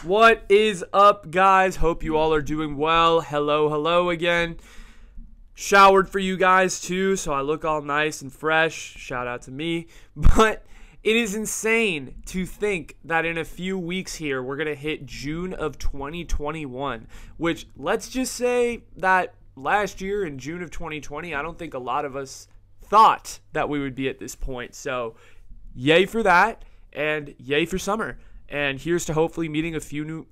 What is up, guys? Hope you all are doing well. Hello again. Showered for you guys too, so I look all nice and fresh. Shout out to me. But it is insane to think that in a few weeks here, we're going to hit June of 2021, which let's just say that last year in June of 2020, I don't think a lot of us thought that we would be at this point. So yay for that, and yay for summer. And here's to hopefully meeting a few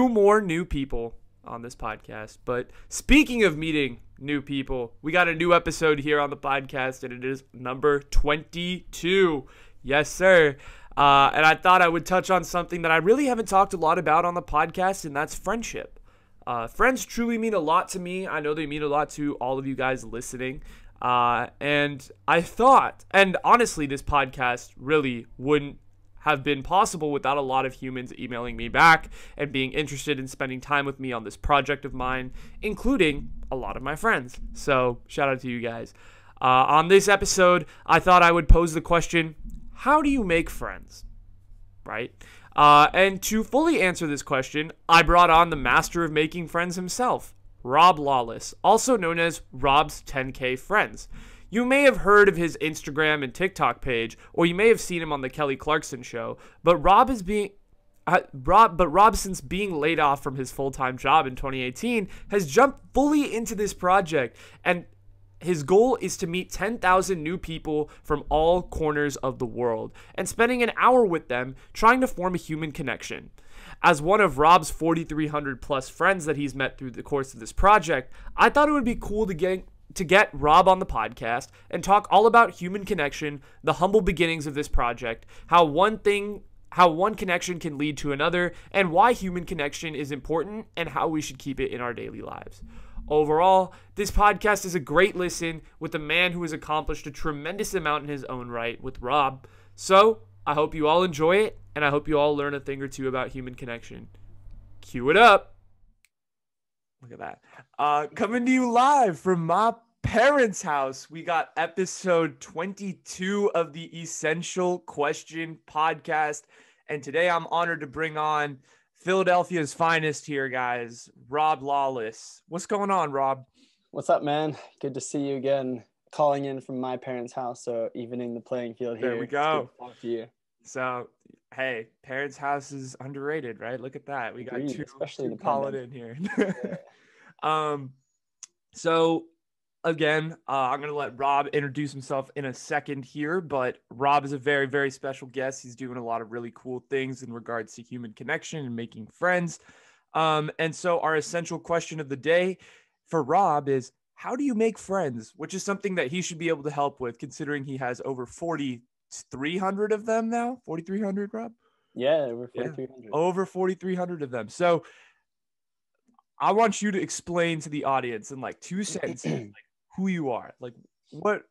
more new people on this podcast. But speaking of meeting new people, we got a new episode here on the podcast, and it is number 22. Yes, sir. And I thought I would touch on something that I really haven't talked a lot about on the podcast, and that's friendship. Friends truly mean a lot to me. I know they mean a lot to all of you guys listening. And I thought, and honestly, this podcast really wouldn't have been possible without a lot of humans emailing me back and being interested in spending time with me on this project of mine, including a lot of my friends. So shout out to you guys. On this episode, I thought I would pose the question, how do you make friends? Right? And to fully answer this question, I brought on the master of making friends himself, Rob Lawless, also known as Rob's 10K Friends. You may have heard of his Instagram and TikTok page, or you may have seen him on the Kelly Clarkson show, but Rob, since being laid off from his full-time job in 2018, has jumped fully into this project, and his goal is to meet 10,000 new people from all corners of the world, and spending an hour with them trying to form a human connection. As one of Rob's 4,300 plus friends that he's met through the course of this project, I thought it would be cool to get Rob on the podcast and talk all about human connection, the humble beginnings of this project, how one connection can lead to another, and why human connection is important and how we should keep it in our daily lives. Overall, this podcast is a great listen with a man who has accomplished a tremendous amount in his own right with Rob. So, I hope you all enjoy it, and I hope you all learn a thing or two about human connection. Cue it up. Look at that. Coming to you live from my parents' house, we got episode 22 of the Essential Question podcast. And today I'm honored to bring on Philadelphia's finest here, guys, Rob Lawless. What's going on, Rob? What's up, man? Good to see you again. Calling in from my parents' house, so evening the playing field here. There we go. It's good to talk to you. So, hey, parents' house is underrated, right? Look at that. We got Agreed, two especially in the calling in here. So again, I'm going to let Rob introduce himself in a second here, but Rob is a very, very special guest. He's doing a lot of really cool things in regards to human connection and making friends. And so our essential question of the day for Rob is, how do you make friends? Which is something that he should be able to help with, considering he has over 4,300 of them now. 4,300, Rob? Yeah, over 4,300. Yeah, over 4,300 of them. So I want you to explain to the audience in like 2 sentences like, who you are. Like what,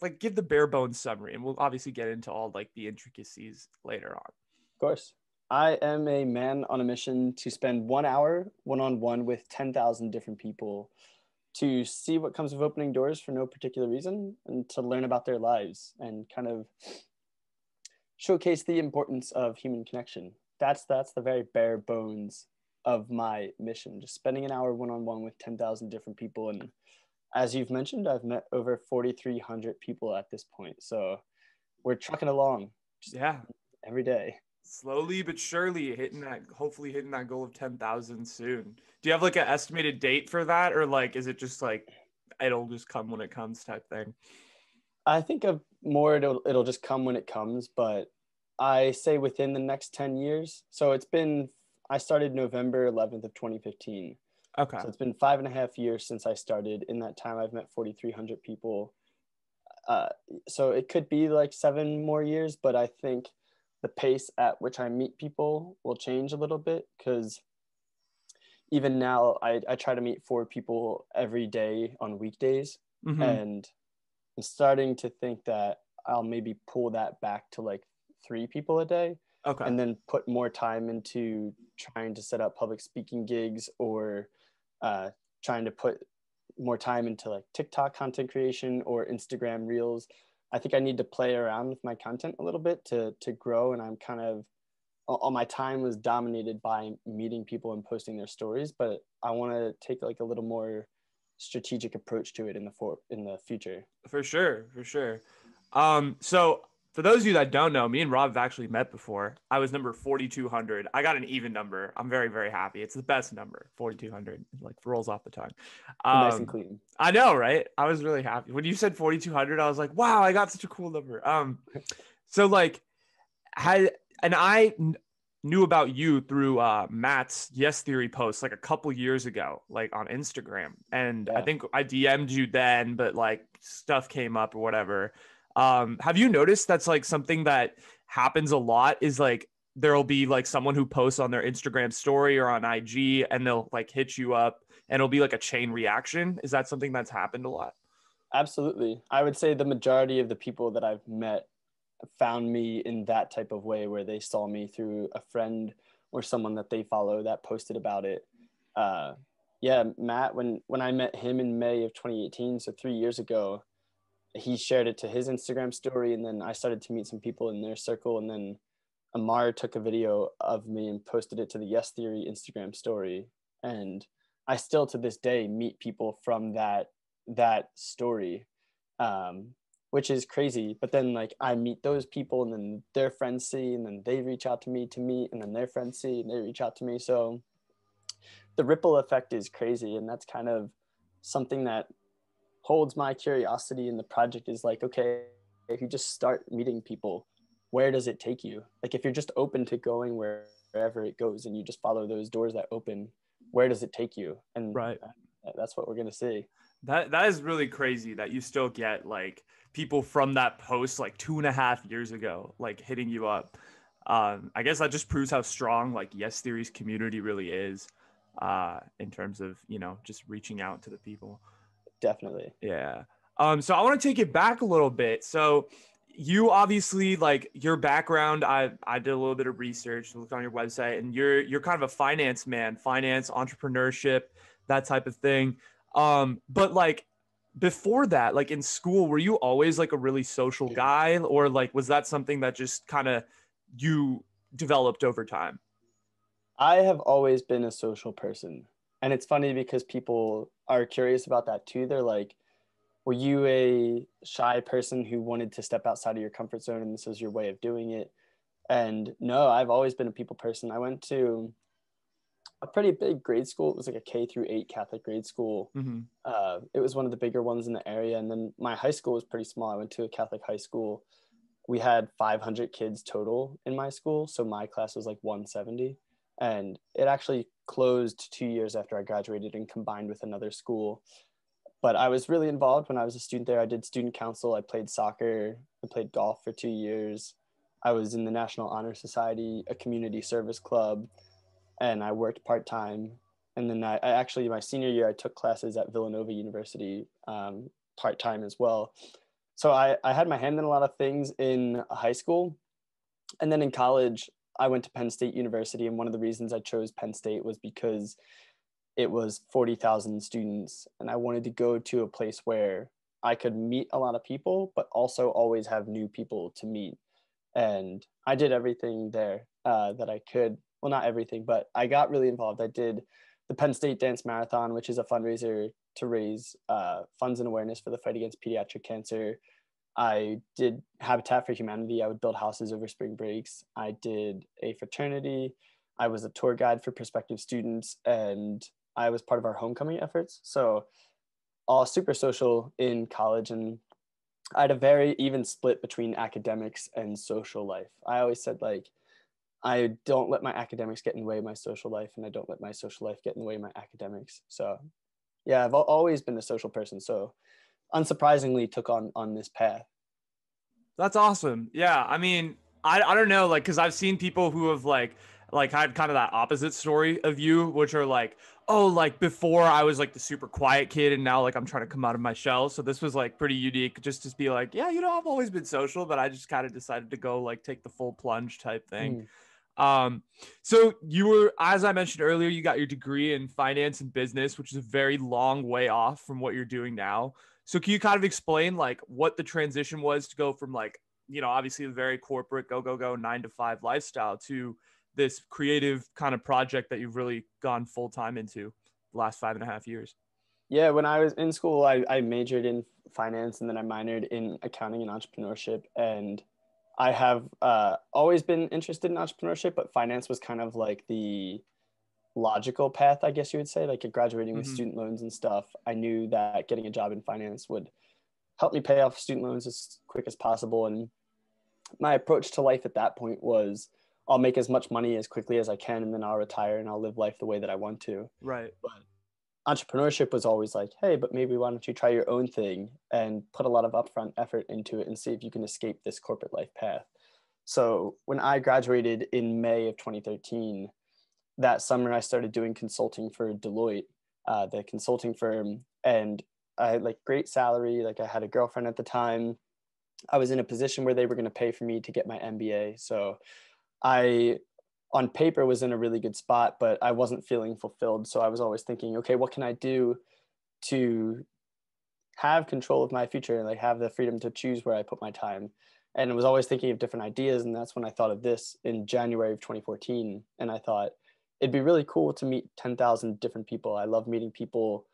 like give the bare bones summary, and we'll obviously get into all like the intricacies later on. Of course. I am a man on a mission to spend 1 hour one-on-one with 10,000 different people to see what comes of opening doors for no particular reason, and to learn about their lives and kind of showcase the importance of human connection. That's the very bare bones of my mission, just spending an hour one-on-one with 10,000 different people. And as you've mentioned, I've met over 4,300 people at this point. So we're trucking along every day. Slowly but surely hopefully hitting that goal of 10,000 soon. Do you have like an estimated date for that? Or like, is it just like, it'll just come when it comes type thing? I think of more, it'll just come when it comes, but I say within the next 10 years. So I started November 11th of 2015. Okay. So it's been 5.5 years since I started. In that time, I've met 4,300 people. So it could be like 7 more years, but I think the pace at which I meet people will change a little bit, because even now I try to meet 4 people every day on weekdays. Mm-hmm. And I'm starting to think that I'll maybe pull that back to like 3 people a day. Okay. And then put more time into trying to set up public speaking gigs, or trying to put more time into like TikTok content creation or Instagram reels. I think I need to play around with my content a little bit to grow, and I'm kind of all my time was dominated by meeting people and posting their stories, but I want to take like a little more strategic approach to it in the future. For sure, for sure. So for those of you that don't know, me and Rob have actually met before. I was number 4,200. I got an even number. I'm very, very happy. It's the best number, 4,200. It like rolls off the tongue. Nice and clean. I know, right? I was really happy when you said 4,200. I was like, wow, I got such a cool number. So like, had and I knew about you through Matt's Yes Theory post like a couple years ago, like on Instagram. And I think I DM'd you then, but like stuff came up or whatever. Have you noticed that's like something that happens a lot is like there'll be like someone who posts on their Instagram story or on IG and they'll like hit you up and it'll be like a chain reaction. Is that something that's happened a lot? Absolutely. I would say the majority of the people that I've met found me in that type of way where they saw me through a friend or someone that they follow that posted about it. Yeah, Matt, when I met him in May of 2018, so 3 years ago, he shared it to his Instagram story, and then I started to meet some people in their circle, and then Amar took a video of me and posted it to the Yes Theory Instagram story, and I still to this day meet people from that story, which is crazy. But then like I meet those people, and then their friends see, and then they reach out to me to meet, and then their friends see, and they reach out to me. So the ripple effect is crazy, and that's kind of something that holds my curiosity in the project is like, okay, if you just start meeting people, where does it take you? Like if you're just open to going wherever it goes and you just follow those doors that open, where does it take you? And right, that's what we're going to see. That is really crazy that you still get like people from that post like 2.5 years ago, like hitting you up. I guess that just proves how strong like Yes Theory's community really is, in terms of, you know, just reaching out to the people. Definitely. Yeah. So I want to take it back a little bit. So you obviously like your background, I did a little bit of research, looked on your website, and you're kind of a finance man, finance, entrepreneurship, that type of thing. But like before that, like in school, were you always like a really social guy, or like was that something that just kind of you developed over time? I have always been a social person. And it's funny because people are curious about that too. They're like, were you a shy person who wanted to step outside of your comfort zone and this was your way of doing it? And no, I've always been a people person. I went to a pretty big grade school. It was like a K-8 Catholic grade school. Mm-hmm. It was one of the bigger ones in the area. And then my high school was pretty small. I went to a Catholic high school. We had 500 kids total in my school. So my class was like 170. And it actually closed 2 years after I graduated and combined with another school. But I was really involved when I was a student there. I did student council. I played soccer. I played golf for 2 years. I was in the National Honor Society, a community service club, and I worked part-time. And then I actually, my senior year, I took classes at Villanova University part-time as well. So I had my hand in a lot of things in high school. And then in college, I went to Penn State University. And one of the reasons I chose Penn State was because it was 40,000 students. And I wanted to go to a place where I could meet a lot of people, but also always have new people to meet. And I did everything there that I could. Well, not everything, but I got really involved. I did the Penn State Dance Marathon, which is a fundraiser to raise funds and awareness for the fight against pediatric cancer. I did Habitat for Humanity. I would build houses over spring breaks. I did a fraternity. I was a tour guide for prospective students, and I was part of our homecoming efforts. So all super social in college, and I had a very even split between academics and social life. I always said, like, I don't let my academics get in the way of my social life, and I don't let my social life get in the way of my academics. So yeah, I've always been a social person. So unsurprisingly took on this path. That's awesome. Yeah. I mean, I don't know, like, cause I've seen people who have like had kind of that opposite story of you, which are like, oh, like before I was like the super quiet kid and now like I'm trying to come out of my shell. So this was like pretty unique just to be like, yeah, you know, I've always been social, but I just kind of decided to go like take the full plunge type thing. So you were, as I mentioned earlier, you got your degree in finance and business, which is a very long way off from what you're doing now. So can you kind of explain like what the transition was to go from like, you know, obviously a very corporate go 9 to 5 lifestyle to this creative kind of project that you've really gone full time into the last 5.5 years? Yeah, when I was in school, I majored in finance and then I minored in accounting and entrepreneurship. And I have always been interested in entrepreneurship, but finance was kind of like the logical path, I guess you would say. Like graduating with Mm-hmm. student loans and stuff, I knew that getting a job in finance would help me pay off student loans as quick as possible. And my approach to life at that point was I'll make as much money as quickly as I can and then I'll retire and I'll live life the way that I want to. Right. But entrepreneurship was always like, hey, but maybe why don't you try your own thing and put a lot of upfront effort into it and see if you can escape this corporate life path. So when I graduated in May of 2013, that summer I started doing consulting for Deloitte, the consulting firm, and I had like great salary. Like I had a girlfriend at the time. I was in a position where they were going to pay for me to get my MBA. So I, on paper, was in a really good spot, but I wasn't feeling fulfilled. So I was always thinking, okay, what can I do to have control of my future and like have the freedom to choose where I put my time? And I was always thinking of different ideas. And that's when I thought of this in January of 2014. And I thought it'd be really cool to meet 10,000 different people. I love meeting people.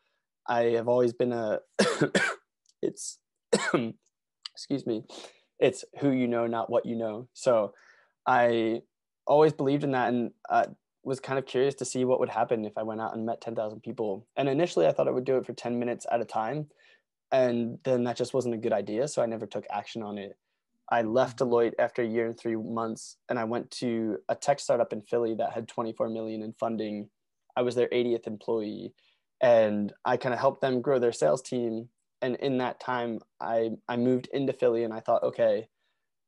I have always been it's, excuse me, it's who you know, not what you know. So I always believed in that and was kind of curious to see what would happen if I went out and met 10,000 people. And initially I thought I would do it for 10 minutes at a time. And then that just wasn't a good idea. So I never took action on it. I left Deloitte after a year and 3 months and I went to a tech startup in Philly that had 24 million in funding. I was their 80th employee and I kind of helped them grow their sales team. And in that time, I moved into Philly and I thought, okay,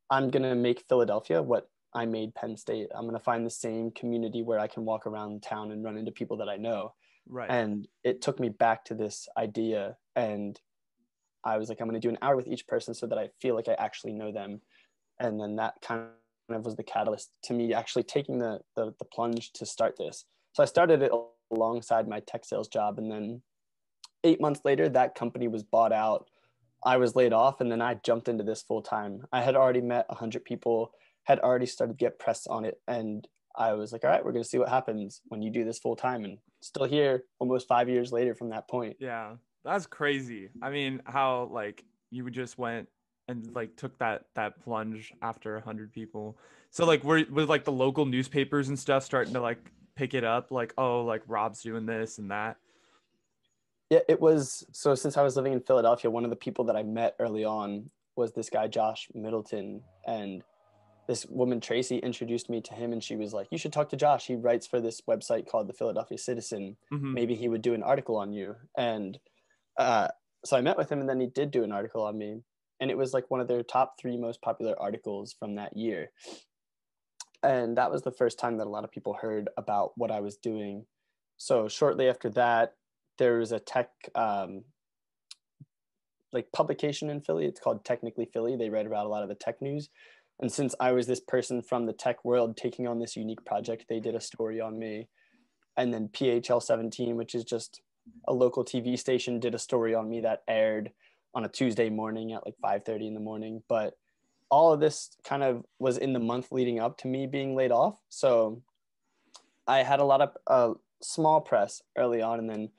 I'm going to make Philadelphia what I made Penn State. I'm going to find the same community where I can walk around town and run into people that I know. Right. And it took me back to this idea. And I was like, I'm going to do an hour with each person so that I feel like I actually know them. And then that kind of was the catalyst to me actually taking the plunge to start this. So I started it alongside my tech sales job. And then 8 months later, that company was bought out. I was laid off and then I jumped into this full time. I had already met 100 people, had already started to get press on it. And I was like, all right, we're going to see what happens when you do this full time. And still here almost 5 years later from that point. Yeah, that's crazy. I mean, how like you just went and like took that plunge after 100 people. So like was like the local newspapers and stuff starting to like pick it up, like, oh, like Rob's doing this and that. Yeah, it was. So since I was living in Philadelphia, one of the people that I met early on was this guy, Josh Middleton. And this woman, Tracy, introduced me to him and she was like, you should talk to Josh. He writes for this website called the Philadelphia Citizen. Mm-hmm. Maybe he would do an article on you. And so I met with him and then he did do an article on me. And it was like one of their top 3 most popular articles from that year. And that was the first time that a lot of people heard about what I was doing. So shortly after that, there was a tech like publication in Philly. It's called Technically Philly. They read about a lot of the tech news. And since I was this person from the tech world taking on this unique project, they did a story on me. And then PHL 17, which is just a local TV station, did a story on me that aired on a Tuesday morning at like 5:30 in the morning. But all of this kind of was in the month leading up to me being laid off. So I had a lot of small press early on. And then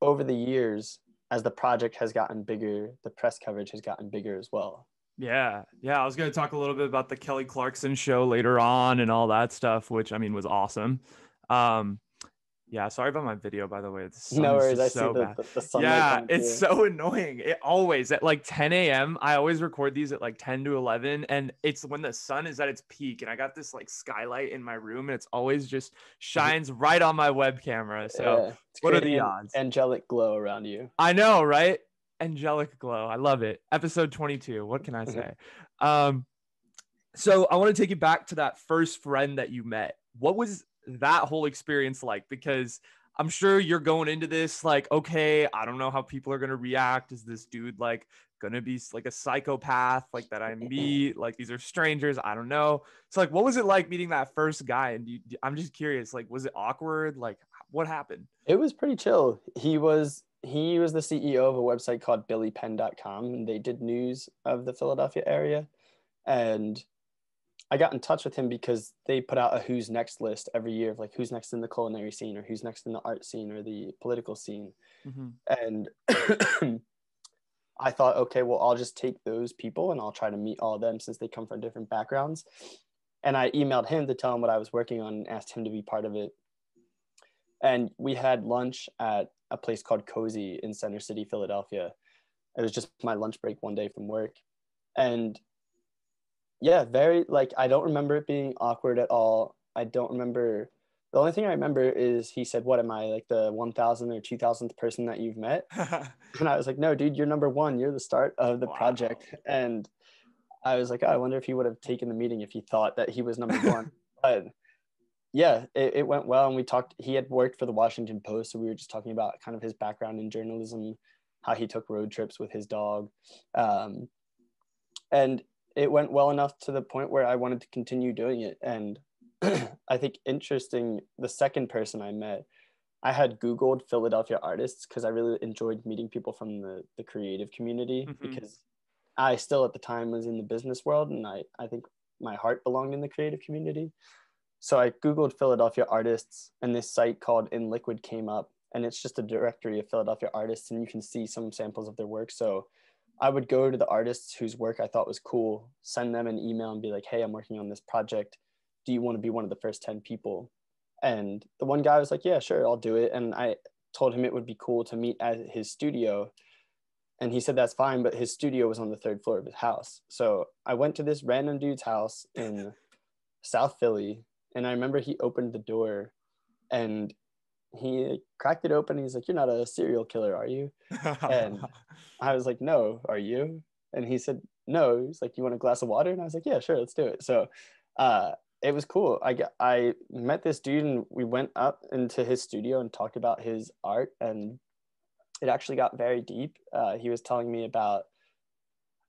over the years, as the project has gotten bigger, the press coverage has gotten bigger as well. Yeah. I was going to talk a little bit about the Kelly Clarkson show later on and all that stuff, which I mean was awesome. Yeah, sorry about my video, by the way. The sun No is worries. just I see so bad. the sunlight Yeah, coming it's through. so annoying. It always at like 10 a.m. I always record these at like 10 to 11, and it's when the sun is at its peak, and I got this like skylight in my room, and it's always just shines right on my web camera. So Yeah, it's what are creating the an odds? angelic glow around you. I know, right? Angelic glow. I love it. Episode 22. What can I say? So I want to take you back to that first friend that you met. What was that whole experience like? Because I'm sure you're going into this like, okay, I don't know how people are going to react. Is this dude like going to be like a psychopath like that I meet? Like these are strangers. I don't know. So like, what was it like meeting that first guy? And I'm just curious, like, was it awkward? Like what happened? It was pretty chill. He was the CEO of a website called billypen.com and they did news of the Philadelphia area. And I got in touch with him because they put out a who's next list every year of like who's next in the culinary scene or who's next in the art scene or the political scene. Mm-hmm. And I thought, okay, well, I'll just take those people and I'll try to meet all of them since they come from different backgrounds. And I emailed him to tell him what I was working on and asked him to be part of it. And we had lunch at a place called Cozy in Center City, Philadelphia. It was just my lunch break one day from work. And yeah, very like, I don't remember it being awkward at all. I don't remember. The only thing I remember is he said, "What am I, like the 1000th or 2000th person that you've met?" And I was like, "No, dude, you're number one. You're the start of the Wow. project." And I was like, oh, I wonder if he would have taken the meeting if he thought that he was number one. But yeah, it went well. And we talked, he had worked for the Washington Post. So we were just talking about kind of his background in journalism, how he took road trips with his dog. And it went well enough to the point where I wanted to continue doing it. And I think interesting, the second person I met, I had Googled Philadelphia artists because I really enjoyed meeting people from the creative community Mm-hmm. because I still at the time was in the business world and I think my heart belonged in the creative community. So I Googled Philadelphia artists and this site called In Liquid came up and it's just a directory of Philadelphia artists and you can see some samples of their work. So I would go to the artists whose work I thought was cool, send them an email and be like, hey, I'm working on this project. Do you want to be one of the first 10 people? And the one guy was like, yeah, sure, I'll do it. And I told him it would be cool to meet at his studio. And he said, that's fine. But his studio was on the third floor of his house. So I went to this random dude's house in South Philly. And I remember he opened the door and he cracked it open. He's like, you're not a serial killer, are you? And I was like, no, are you? And he said, no. He's like, you want a glass of water? And I was like, yeah, sure, let's do it. So it was cool. I met this dude and we went up into his studio and talked about his art. And it actually got very deep. He was telling me about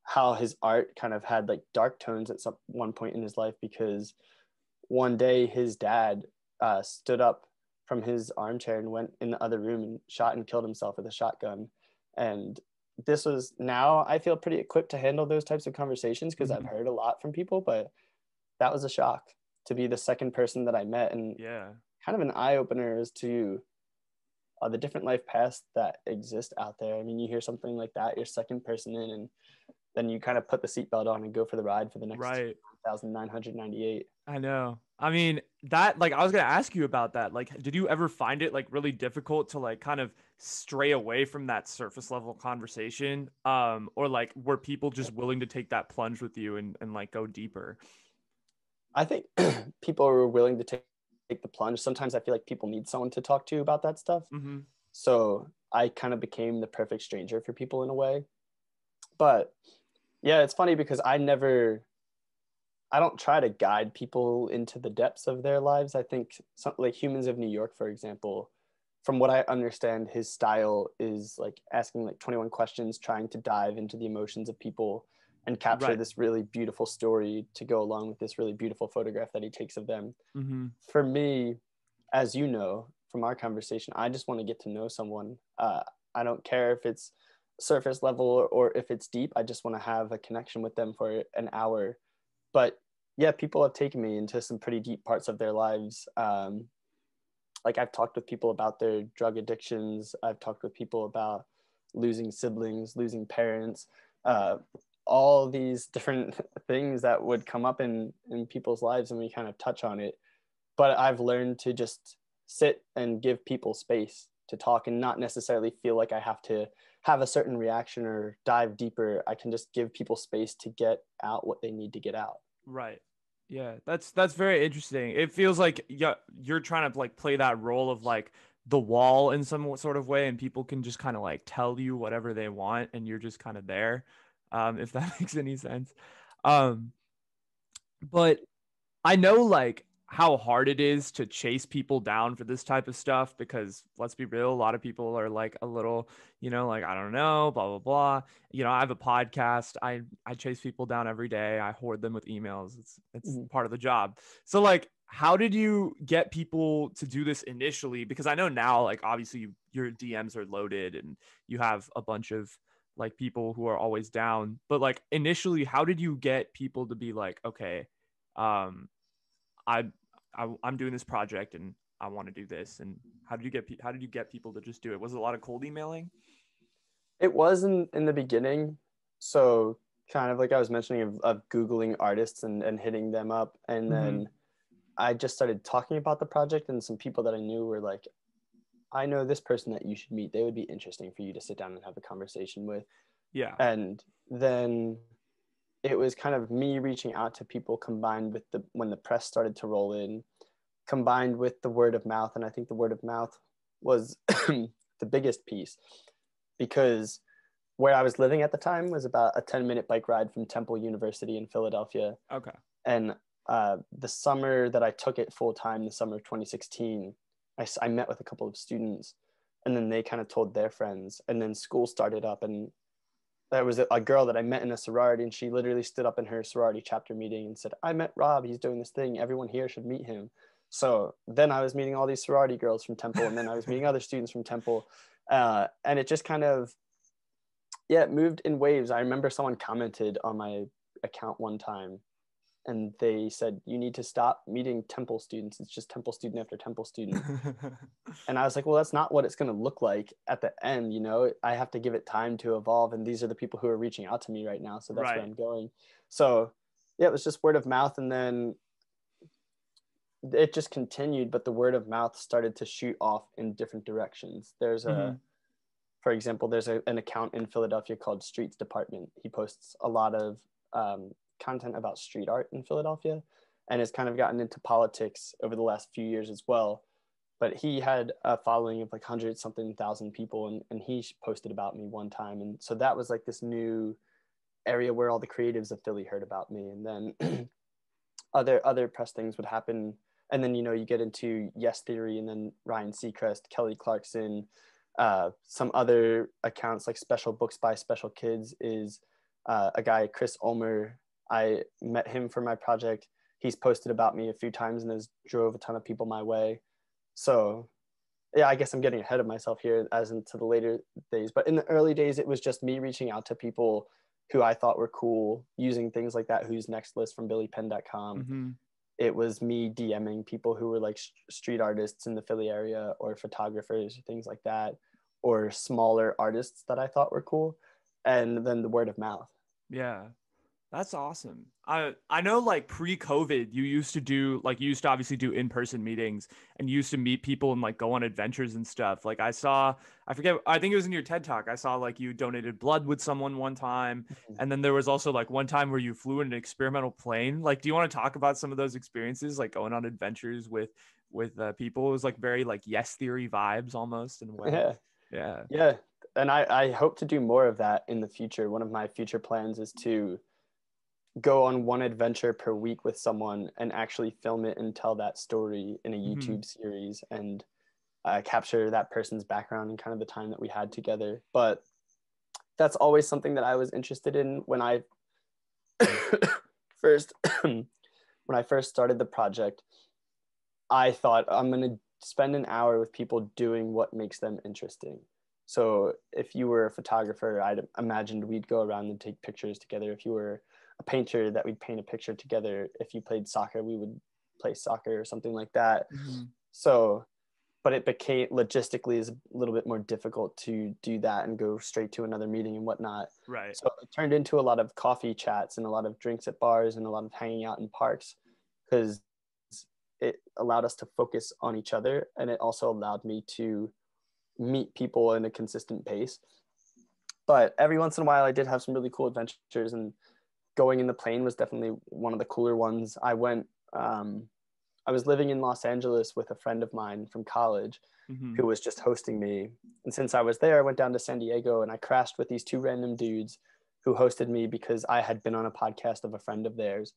how his art kind of had like dark tones at one point in his life because one day his dad stood up from his armchair and went in the other room and shot and killed himself with a shotgun. And this was, now I feel pretty equipped to handle those types of conversations because I've heard a lot from people, but that was a shock to be the second person that I met and Yeah. kind of an eye opener as to the different life paths that exist out there. I mean, you hear something like that, you're second person in, and then you kind of put the seatbelt on and go for the ride for the next Right. 1,998. I know. I mean, that, like, I was gonna ask you about that. Like, did you ever find it like really difficult to like kind of stray away from that surface level conversation? Or like were people just willing to take that plunge with you and like go deeper? I think people are willing to take the plunge. Sometimes I feel like people need someone to talk to about that stuff. Mm-hmm. So I kind of became the perfect stranger for people in a way. But yeah, it's funny because I don't try to guide people into the depths of their lives. I think like Humans of New York, for example, from what I understand, his style is like asking like 21 questions, trying to dive into the emotions of people and capture Right. this really beautiful story to go along with this really beautiful photograph that he takes of them. Mm-hmm. For me, as you know from our conversation, I just want to get to know someone. I don't care if it's surface level or if it's deep. I just want to have a connection with them for an hour. But yeah, people have taken me into some pretty deep parts of their lives. Like I've talked with people about their drug addictions. I've talked with people about losing siblings, losing parents, all these different things that would come up in people's lives, and we kind of touch on it. But I've learned to just sit and give people space to talk and not necessarily feel like I have to have a certain reaction or dive deeper. I can just give people space to get out what they need to get out. Right. Yeah, that's very interesting. It feels like, yeah, you're trying to like play that role of like the wall in some sort of way, and people can just kind of like tell you whatever they want, and you're just kind of there, if that makes any sense. Um, but I know like how hard it is to chase people down for this type of stuff because let's be real, a lot of people are like a little, like I don't know, blah blah blah. I have a podcast. I chase people down every day. I hoard them with emails. It's Mhm. part of the job. So like how did you get people to do this initially? Because I know now like obviously your DMs are loaded and you have a bunch of like people who are always down. But like initially, how did you get people to be like, okay, um, I, I'm doing this project and I want to do this. And how did you get people to just do it? Was it a lot of cold emailing? It was in the beginning. So kind of like I was mentioning of Googling artists and hitting them up. And Mm-hmm. then I just started talking about the project, and some people that I knew were like, I know this person that you should meet. They would be interesting for you to sit down and have a conversation with. Yeah. And then it was kind of me reaching out to people combined with the when the press started to roll in, combined with the word of mouth. And I think the word of mouth was the biggest piece, because where I was living at the time was about a 10-minute bike ride from Temple University in Philadelphia. Okay. And the summer that I took it full time, the summer of 2016, I met with a couple of students, and then they kind of told their friends. And then school started up, and there was a girl that I met in a sorority, and she literally stood up in her sorority chapter meeting and said, I met Rob. He's doing this thing. Everyone here should meet him. So then I was meeting all these sorority girls from Temple, and then I was meeting other students from Temple. And it just kind of, yeah, it moved in waves. I remember someone commented on my account one time, and they said, you need to stop meeting Temple students. It's just Temple student after Temple student. And I was like, well, that's not what it's going to look like at the end. You know, I have to give it time to evolve. And these are the people who are reaching out to me right now. So that's where Right. I'm going. So yeah, it was just word of mouth. And then it just continued, but the word of mouth started to shoot off in different directions. Mm-hmm. For example, there's an account in Philadelphia called Streets Department. He posts a lot of content about street art in Philadelphia, and has kind of gotten into politics over the last few years as well. But he had a following of like 100 something thousand people, and he posted about me one time. And so that was like this new area where all the creatives of Philly heard about me. And then other press things would happen. And then, you know, you get into Yes Theory, and then Ryan Seacrest, Kelly Clarkson, some other accounts like Special Books by Special Kids is a guy, Chris Ulmer. I met him for my project. He's posted about me a few times and has drove a ton of people my way. So yeah, I guess I'm getting ahead of myself here as into the later days. But in the early days, it was just me reaching out to people who I thought were cool, using things like that Who's Next list from billypenn.com. Mm-hmm. It was me DMing people who were like street artists in the Philly area, or photographers, things like that, or smaller artists that I thought were cool. And then the word of mouth. Yeah. That's awesome. I know like pre-COVID, you used to obviously do in-person meetings and you used to meet people and like go on adventures and stuff. Like I forget, I think it was in your TED Talk. I saw like you donated blood with someone one time. And then there was also like one time where you flew in an experimental plane. Like, do you want to talk about some of those experiences, like going on adventures with people? It was like very like Yes Theory vibes almost in a way. Yeah. Yeah. Yeah. And I hope to do more of that in the future. One of my future plans is to go on one adventure per week with someone and actually film it and tell that story in a Mm-hmm. YouTube series, and capture that person's background and kind of the time that we had together. But that's always something that I was interested in when I first when I first started the project. I thought I'm going to spend an hour with people doing what makes them interesting. So if you were a photographer, I'd imagined we'd go around and take pictures together. If you were a painter, that we'd paint a picture together. If you played soccer, we would play soccer or something like that. Mm-hmm. So, but it became logistically is a little bit more difficult to do that and go straight to another meeting and whatnot. Right. So it turned into a lot of coffee chats and a lot of drinks at bars and a lot of hanging out in parks, because it allowed us to focus on each other, and it also allowed me to meet people in a consistent pace. But every once in a while I did have some really cool adventures, and going in the plane was definitely one of the cooler ones. I was living in Los Angeles with a friend of mine from college Mm-hmm. who was just hosting me. And since I was there, I went down to San Diego and I crashed with these two random dudes who hosted me because I had been on a podcast of a friend of theirs.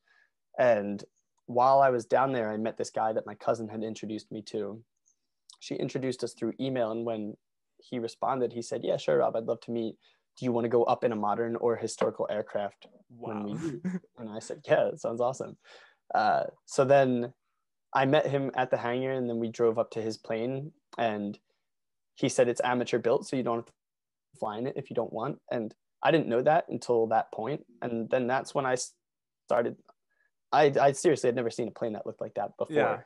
And while I was down there, I met this guy that my cousin had introduced me to. She introduced us through email. And when he responded, he said, yeah, sure, Rob, I'd love to meet. Do you want to go up in a modern or historical aircraft when we Wow. meet? And I said, yeah, that sounds awesome. So then I met him at the hangar, and then we drove up to his plane, and he said it's amateur built, so you don't have to fly in it if you don't want. And I didn't know that until that point. And then that's when I started I seriously had never seen a plane that looked like that before. Yeah.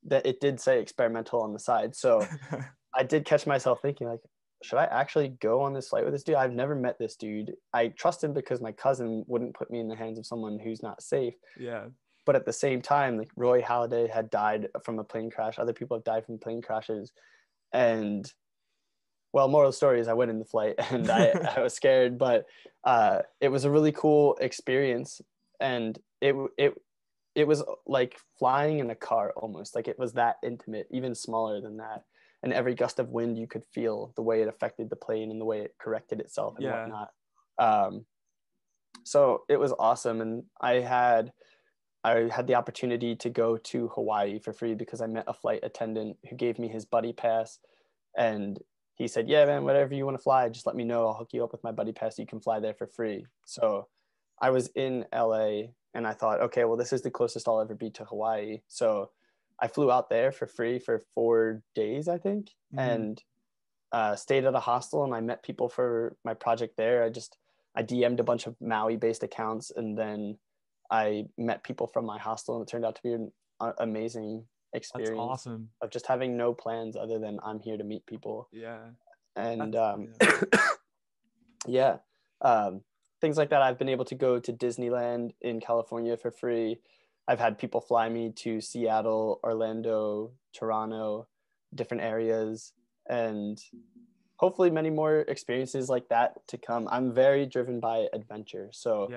That it did say experimental on the side. So I did catch myself thinking, like, should I actually go on this flight with this dude? I've never met this dude. I trust him because my cousin wouldn't put me in the hands of someone who's not safe. Yeah. But at the same time, like Roy Halladay had died from a plane crash. Other people have died from plane crashes. And well, moral of the story is I went in the flight and I was scared, but it was a really cool experience. And it was like flying in a car almost. Like it was that intimate, even smaller than that. And every gust of wind you could feel the way it affected the plane and the way it corrected itself and whatnot. So it was awesome. And I had the opportunity to go to Hawaii for free because I met a flight attendant who gave me his buddy pass. And he said, yeah, man, whatever you want to fly, just let me know. I'll hook you up with my buddy pass. You can fly there for free. So I was in LA and I thought, okay, well, this is the closest I'll ever be to Hawaii. So I flew out there for free for 4 days, I think, and stayed at a hostel, and I met people for my project there. I DM'd a bunch of Maui-based accounts, and then I met people from my hostel, and it turned out to be an amazing experience. That's awesome. Of just having no plans other than I'm here to meet people. Yeah. And things like that. I've been able to go to Disneyland in California for free. I've had people fly me to Seattle, Orlando, Toronto, different areas, and hopefully many more experiences like that to come. I'm very driven by adventure. So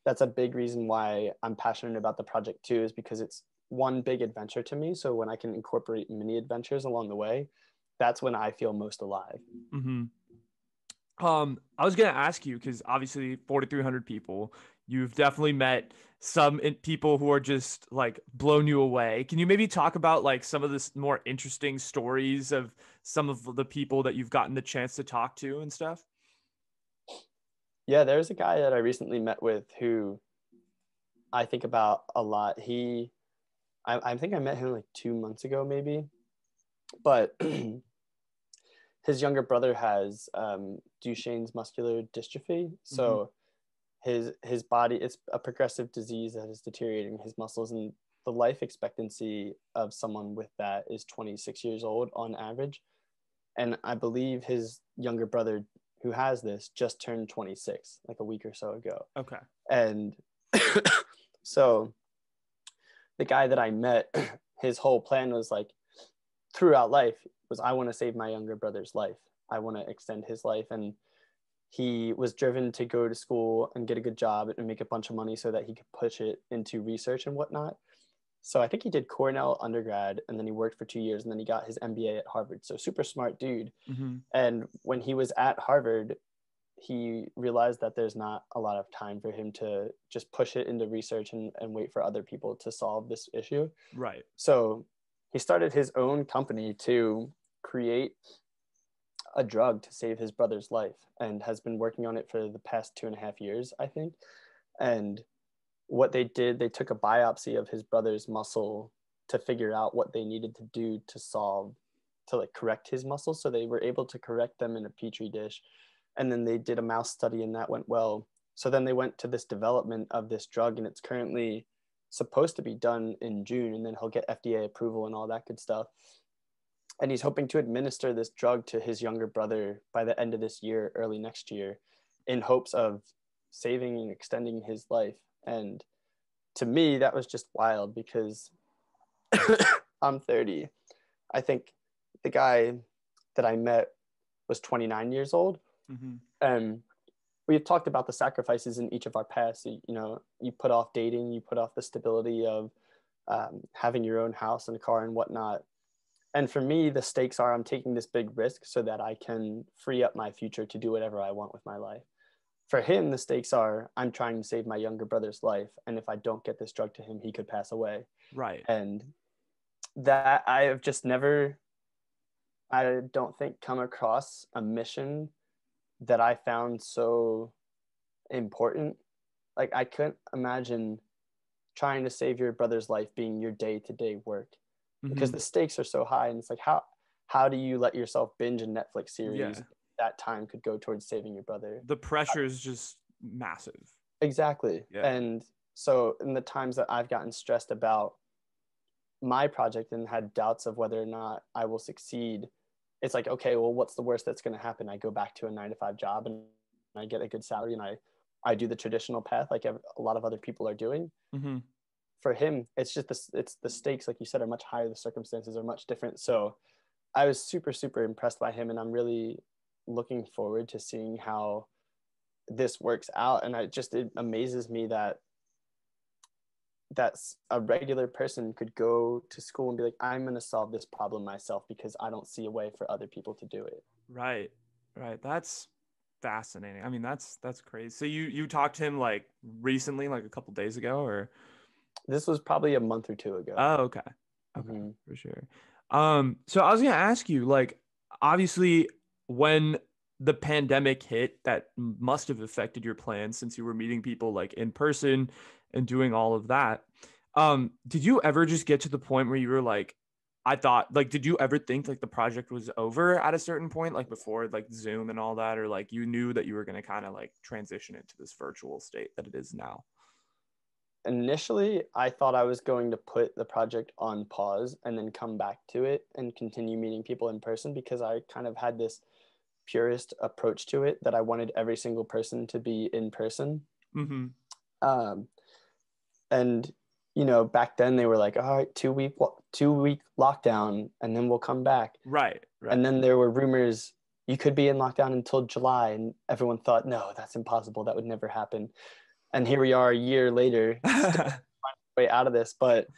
that's a big reason why I'm passionate about the project too, is because it's one big adventure to me. So when I can incorporate many adventures along the way, that's when I feel most alive. Mm-hmm. I was going to ask you, because obviously 4,300 people, you've definitely met some people who are just like blown you away. Can you maybe talk about like some of the more interesting stories of some of the people that you've gotten the chance to talk to and stuff? Yeah, there's a guy that I recently met with who I think about a lot. I think I met him like 2 months ago, maybe, but his younger brother has Duchenne's muscular dystrophy. So his body, it's a progressive disease that is deteriorating his muscles, and the life expectancy of someone with that is 26 years old on average. And I believe his younger brother who has this just turned 26 like a week or so ago. Okay. And so the guy that I met, his whole plan was like, throughout life, was I want to save my younger brother's life. I want to extend his life. And he was driven to go to school and get a good job and make a bunch of money so that he could push it into research and whatnot. So I think he did Cornell undergrad, and then he worked for 2 years, and then he got his MBA at Harvard. So super smart dude. And when he was at Harvard, he realized that there's not a lot of time for him to just push it into research and wait for other people to solve this issue. Right. So he started his own company to create a drug to save his brother's life, and has been working on it for the past 2.5 years, I think. And what they did, they took a biopsy of his brother's muscle to figure out what they needed to do to like correct his muscles. So they were able to correct them in a petri dish. And then they did a mouse study, and that went well. So then they went to this development of this drug, and it's currently supposed to be done in June, and then he'll get FDA approval and all that good stuff. And he's hoping to administer this drug to his younger brother by the end of this year, early next year, in hopes of saving and extending his life. And to me, that was just wild because I'm 30. I think the guy that I met was 29 years old. And we've talked about the sacrifices in each of our paths. You know, you put off dating, you put off the stability of having your own house and a car and whatnot. And for me, the stakes are I'm taking this big risk so that I can free up my future to do whatever I want with my life. For him, the stakes are I'm trying to save my younger brother's life. And if I don't get this drug to him, he could pass away. Right. And that I have just never, I don't think, come across a mission that I found so important. Like, I couldn't imagine trying to save your brother's life being your day-to-day work, because the stakes are so high. And it's like, how do you let yourself binge a Netflix series? That time could go towards saving your brother. The pressure is just massive. Exactly. And So in the times that I've gotten stressed about my project and had doubts of whether or not I will succeed, it's like, okay, well, what's the worst that's going to happen? I go back to a 9 to 5 job and I get a good salary, and I do the traditional path like a lot of other people are doing. Mm-hmm. For him, it's just it's the stakes, like you said, are much higher. The circumstances are much different. So I was super, super impressed by him, and I'm really looking forward to seeing how this works out. And it amazes me that that's a regular person could go to school and be like, I'm going to solve this problem myself because I don't see a way for other people to do it. Right. Right. That's fascinating. I mean, that's crazy. So you talked to him like recently, like a couple days ago, or? This was probably a month or two ago. Oh, okay. Okay, Mm-hmm. for sure. So I was gonna ask you, like, obviously, when the pandemic hit, that must have affected your plans since you were meeting people like in person and doing all of that. Did you ever just get to the point where you were like, I thought, like, did you ever think like the project was over at a certain point, like before like Zoom and all that, or like you knew that you were gonna kind of like transition into this virtual state that it is now? Initially, I thought I was going to put the project on pause and then come back to it and continue meeting people in person, because I kind of had this purist approach to it that I wanted every single person to be in person. Mm-hmm. Um, and back then they were like, all right, 2 week lockdown, and then we'll come back. Right, And right. then there were rumors you could be in lockdown until July, and everyone thought, no, that's impossible. That would never happen. And here we are a year later, still way out of this. But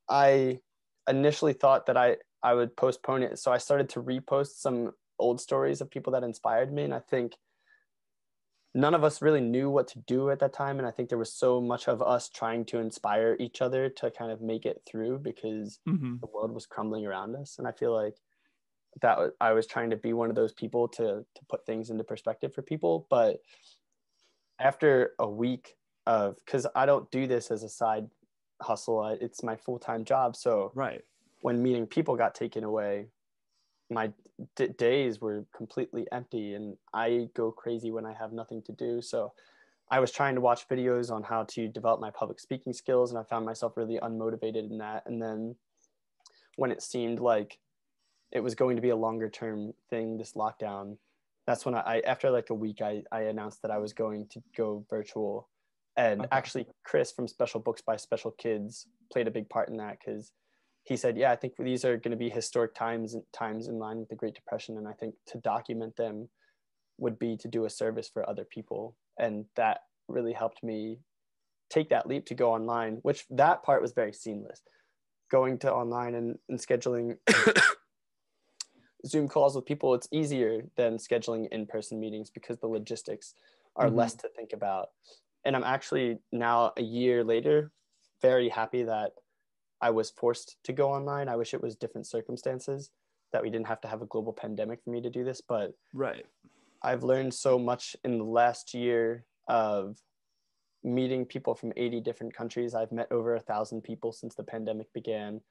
I initially thought that I would postpone it. So I started to repost some old stories of people that inspired me. And I think none of us really knew what to do at that time. And I think there was so much of us trying to inspire each other to kind of make it through, because Mm-hmm. the world was crumbling around us. And I feel like I was trying to be one of those people to put things into perspective for people. But after a week of, because I don't do this as a side hustle, it's my full-time job. So Right. when meeting people got taken away, my days were completely empty, and I go crazy when I have nothing to do. So I was trying to watch videos on how to develop my public speaking skills, and I found myself really unmotivated in that. And then when it seemed like it was going to be a longer term thing, this lockdown, that's when I after like a week, I announced that I was going to go virtual. And Okay. actually Chris from Special Books by Special Kids played a big part in that, because he said, yeah, I think these are going to be historic times in line with the Great Depression, and I think to document them would be to do a service for other people. And that really helped me take that leap to go online, which that part was very seamless. Going to online and scheduling Zoom calls with people, it's easier than scheduling in-person meetings because the logistics are Mm-hmm. less to think about. And I'm actually now, a year later, very happy that I was forced to go online. I wish it was different circumstances, that we didn't have to have a global pandemic for me to do this. But Right. I've learned so much in the last year of meeting people from 80 different countries. I've met over 1,000 people since the pandemic began.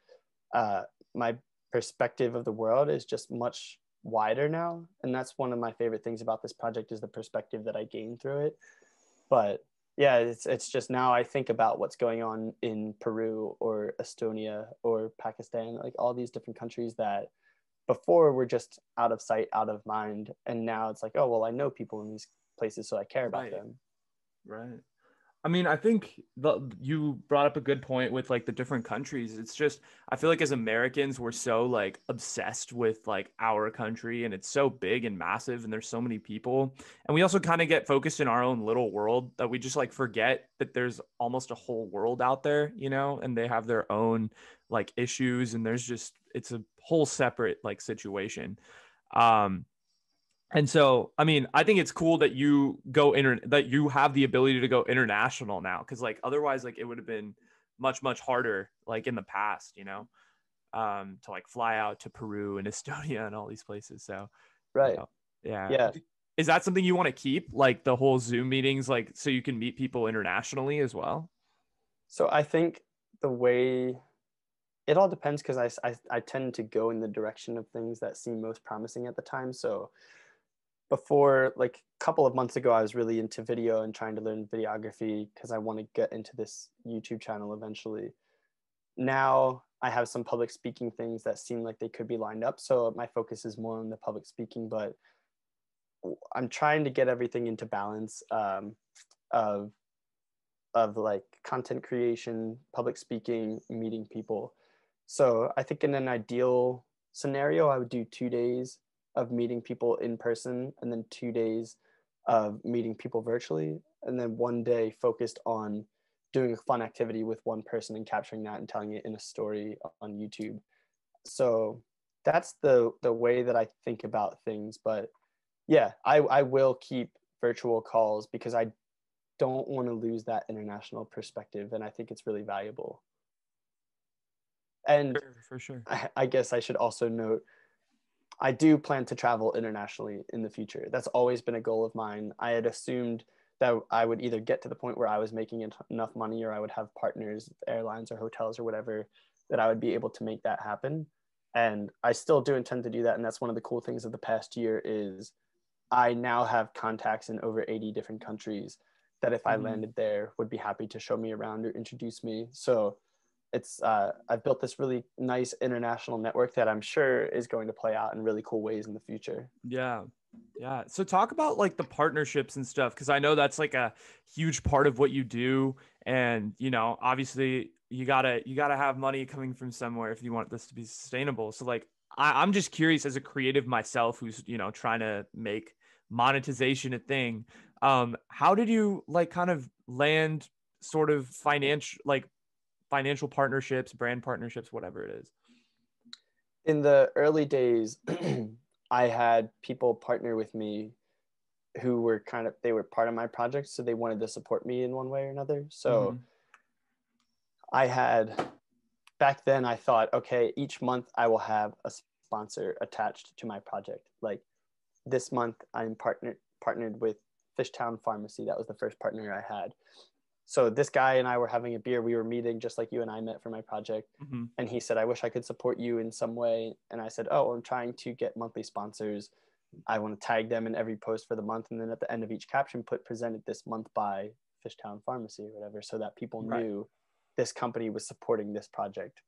My perspective of the world is just much wider now, and that's one of my favorite things about this project, is the perspective that I gained through it. But yeah, it's just now I think about what's going on in Peru or Estonia or Pakistan, like all these different countries that before were just out of sight, out of mind, and now it's like, oh well, I know people in these places, so I care about Right. them. Right. I mean, I think you brought up a good point with like the different countries. It's just, I feel like as Americans, we're so like obsessed with like our country, and it's so big and massive and there's so many people. And we also kind of get focused in our own little world that we just like forget that there's almost a whole world out there, and they have their own like issues, and there's just, it's a whole separate like situation. Um, And so, I mean, I think it's cool that that you have the ability to go international now, because like otherwise, like it would have been much, much harder, like in the past, to like fly out to Peru and Estonia and all these places. So, you Right. know, yeah. Yeah. Is that something you want to keep, like the whole Zoom meetings, like so you can meet people internationally as well? So I think the way it all depends, because I tend to go in the direction of things that seem most promising at the time. So before, like a couple of months ago, I was really into video and trying to learn videography because I want to get into this YouTube channel eventually. Now I have some public speaking things that seem like they could be lined up. So my focus is more on the public speaking, but I'm trying to get everything into balance, of like content creation, public speaking, meeting people. So I think in an ideal scenario, I would do 2 days of meeting people in person and then 2 days of meeting people virtually. And then one day focused on doing a fun activity with one person and capturing that and telling it in a story on YouTube. So that's the way that I think about things. But yeah, I will keep virtual calls because I don't want to lose that international perspective. And I think it's really valuable. And For sure. I guess I should also note, I do plan to travel internationally in the future. That's always been a goal of mine. I had assumed that I would either get to the point where I was making enough money or I would have partners, airlines or hotels or whatever, that I would be able to make that happen. And I still do intend to do that. And that's one of the cool things of the past year is I now have contacts in over 80 different countries that if I landed there would be happy to show me around or introduce me. So it's I've built this really nice international network that I'm sure is going to play out in really cool ways in the future. Yeah. Yeah. So talk about like the partnerships and stuff, because I know that's like a huge part of what you do. And, obviously you gotta have money coming from somewhere if you want this to be sustainable. So like I'm just curious as a creative myself who's, trying to make monetization a thing. How did you like kind of land sort of financial partnerships, brand partnerships, whatever it is? In the early days, I had people partner with me who were they were part of my project, so they wanted to support me in one way or another. So I had, back then I thought, okay, each month I will have a sponsor attached to my project. Like this month I'm partnered with Fishtown Pharmacy. That was the first partner I had. So this guy and I were having a beer. We were meeting just like you and I met for my project. And he said, I wish I could support you in some way. And I said, oh, I'm trying to get monthly sponsors. I want to tag them in every post for the month. And then at the end of each caption, put presented this month by Fishtown Pharmacy or whatever, so that people knew this company was supporting this project.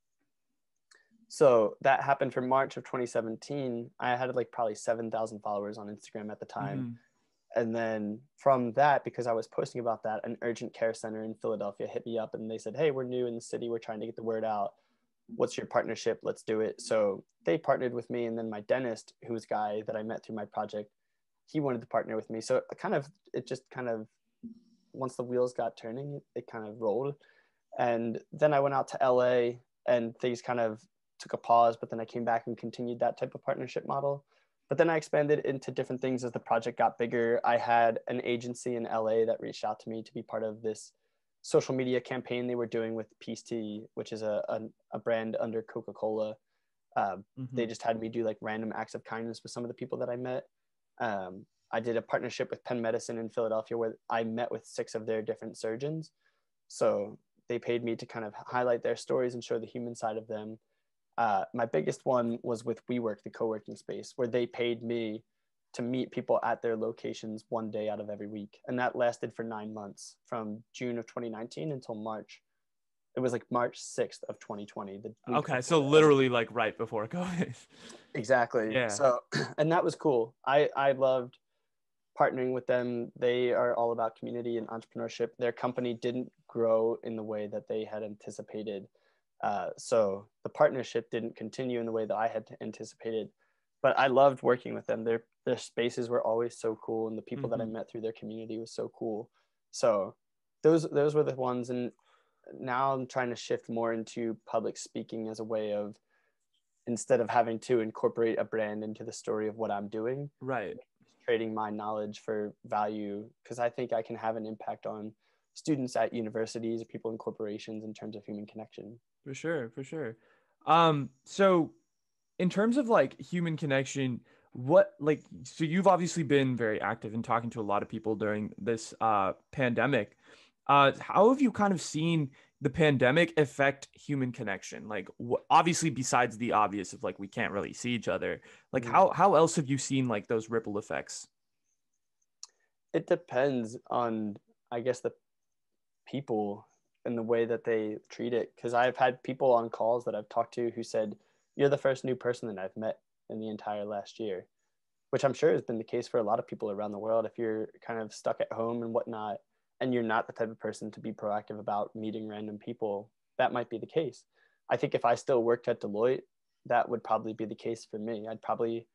So that happened for March of 2017. I had like probably 7,000 followers on Instagram at the time. And then from that, because I was posting about that, an urgent care center in Philadelphia hit me up and they said, hey, we're new in the city. We're trying to get the word out. What's your partnership? Let's do it. So they partnered with me. And then my dentist, who was a guy that I met through my project, he wanted to partner with me. So it just kind of, once the wheels got turning, it kind of rolled. And then I went out to LA and things kind of took a pause, but then I came back and continued that type of partnership model. But then I expanded into different things as the project got bigger. I had an agency in LA that reached out to me to be part of this social media campaign they were doing with Peace Tea, which is a brand under Coca-Cola. They just had me do like random acts of kindness with some of the people that I met. I did a partnership with Penn Medicine in Philadelphia where I met with 6 of their different surgeons. So they paid me to kind of highlight their stories and show the human side of them. My biggest one was with WeWork, the co-working space, where they paid me to meet people at their locations one day out of every week. And that lasted for 9 months, from June of 2019 until March. It was like March 6th of 2020. Okay, so literally like right before COVID. Exactly. Yeah. So, and that was cool. I loved partnering with them. They are all about community and entrepreneurship. Their company didn't grow in the way that they had anticipated. So the partnership didn't continue in the way that I had anticipated, but I loved working with them. Their spaces were always so cool, and the people that I met through their community was so cool. So those were the ones. And now I'm trying to shift more into public speaking as a way of, instead of having to incorporate a brand into the story of what I'm doing, trading my knowledge for value, because I think I can have an impact on students at universities or people in corporations in terms of human connection. For sure, for sure. So in terms of like human connection, so you've obviously been very active in talking to a lot of people during this pandemic. How have you kind of seen the pandemic affect human connection? Like obviously besides the obvious of like we can't really see each other, like how else have you seen like those ripple effects? It depends on, I guess, the people and the way that they treat it. Because I've had people on calls that I've talked to who said, "You're the first new person that I've met in the entire last year," which I'm sure has been the case for a lot of people around the world. If you're kind of stuck at home and whatnot, and you're not the type of person to be proactive about meeting random people, that might be the case. I think if I still worked at Deloitte, that would probably be the case for me. I'd probably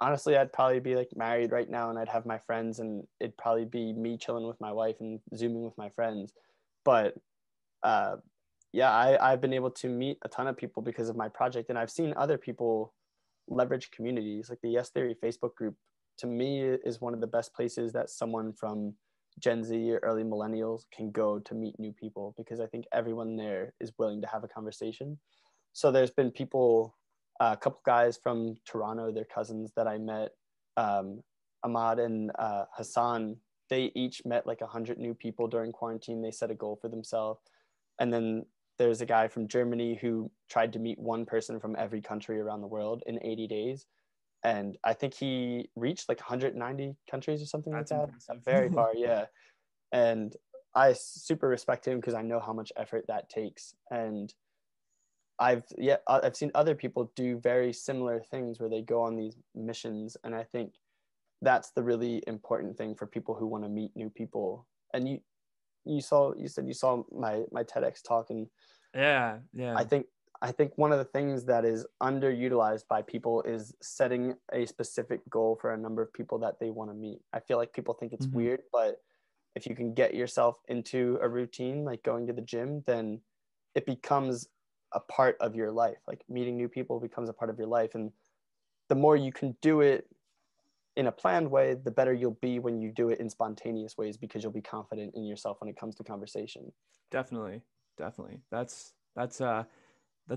be like married right now and I'd have my friends and it'd probably be me chilling with my wife and zooming with my friends. But uh, yeah, I've been able to meet a ton of people because of my project, and I've seen other people leverage communities like the Yes Theory Facebook group. To me, is one of the best places that someone from Gen Z or early millennials can go to meet new people, because I think everyone there is willing to have a conversation. So there's been people, a couple guys from Toronto, their cousins that I met, Ahmad and Hassan. They each met like 100 new people during quarantine. They set a goal for themselves. And then there's a guy from Germany who tried to meet one person from every country around the world in 80 days. And I think he reached like 190 countries or something like That's that. impressive. Very far, yeah. And I super respect him because I know how much effort that takes. And I've seen other people do very similar things where they go on these missions, and I think that's the really important thing for people who want to meet new people. And you said you saw my TEDx talk, and Yeah, yeah. I think I think one of the things that is underutilized by people is setting a specific goal for a number of people that they want to meet. I feel like people think it's Mm-hmm. weird, but if you can get yourself into a routine like going to the gym, then it becomes a part of your life. Like meeting new people becomes a part of your life, and the more you can do it in a planned way, the better you'll be when you do it in spontaneous ways, because you'll be confident in yourself when it comes to conversation. Definitely, definitely. That's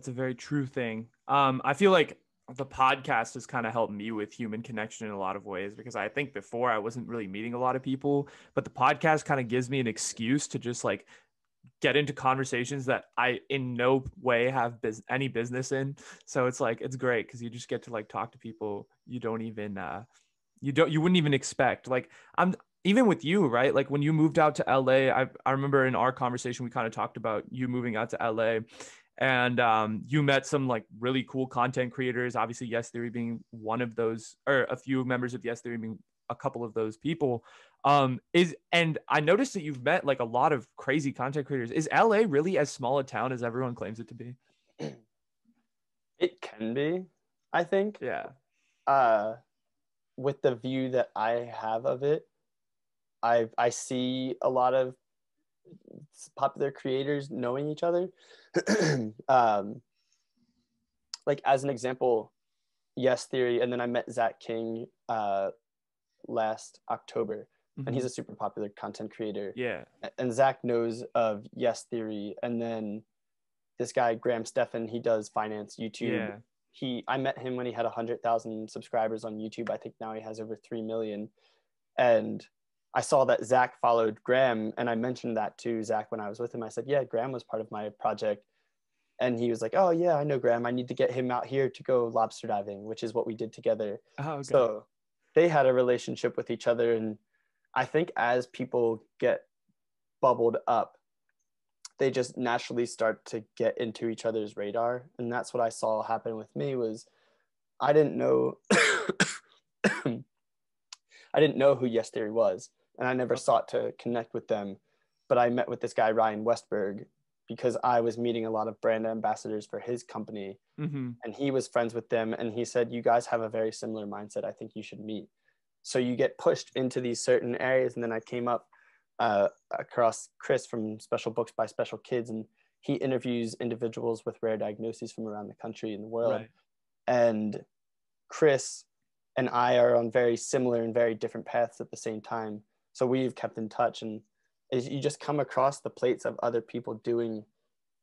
a very true thing. I feel like the podcast has kind of helped me with human connection in a lot of ways, because I think before I wasn't really meeting a lot of people, but the podcast kind of gives me an excuse to just like get into conversations that I in no way have any business in. So it's like it's great because you just get to like talk to people you don't even you wouldn't even expect. Like I'm even with you, right? Like when you moved out to LA, I remember in our conversation we kind of talked about you moving out to LA, and you met some like really cool content creators. Obviously, Yes Theory being one of those, or a few members of Yes Theory being a couple of those people. And I noticed that you've met like a lot of crazy content creators. Is LA really as small a town as everyone claims it to be? It can be, I think. Yeah. Uh, with the view that I have of it, I see a lot of popular creators knowing each other. um, like as an example, Yes Theory, and then I met Zach King last October, and he's Mm-hmm. a super popular content creator. Yeah. And Zach knows of Yes Theory, and then this guy Graham Stephan, he does finance YouTube. Yeah. I met him when he had 100,000 subscribers on YouTube. I think now he has over 3 million. And I saw that Zach followed Graham, and I mentioned that to Zach when I was with him. I said, "Yeah, Graham was part of my project." And he was like, "Oh yeah, I know Graham. I need to get him out here to go lobster diving," which is what we did together. Oh, okay. So they had a relationship with each other. And I think as people get bubbled up, they just naturally start to get into each other's radar. And that's what I saw happen with me. Was I didn't know I didn't know who Yes Theory was, and I never Okay. sought to connect with them. But I met with this guy Ryan Westberg because I was meeting a lot of brand ambassadors for his company, Mm-hmm. and he was friends with them. And he said, "You guys have a very similar mindset. I think you should meet." So you get pushed into these certain areas, and then I came up across Chris from Special Books by Special Kids, and he interviews individuals with rare diagnoses from around the country and the world. Right. And Chris and I are on very similar and very different paths at the same time. So we've kept in touch, and you just come across the plates of other people doing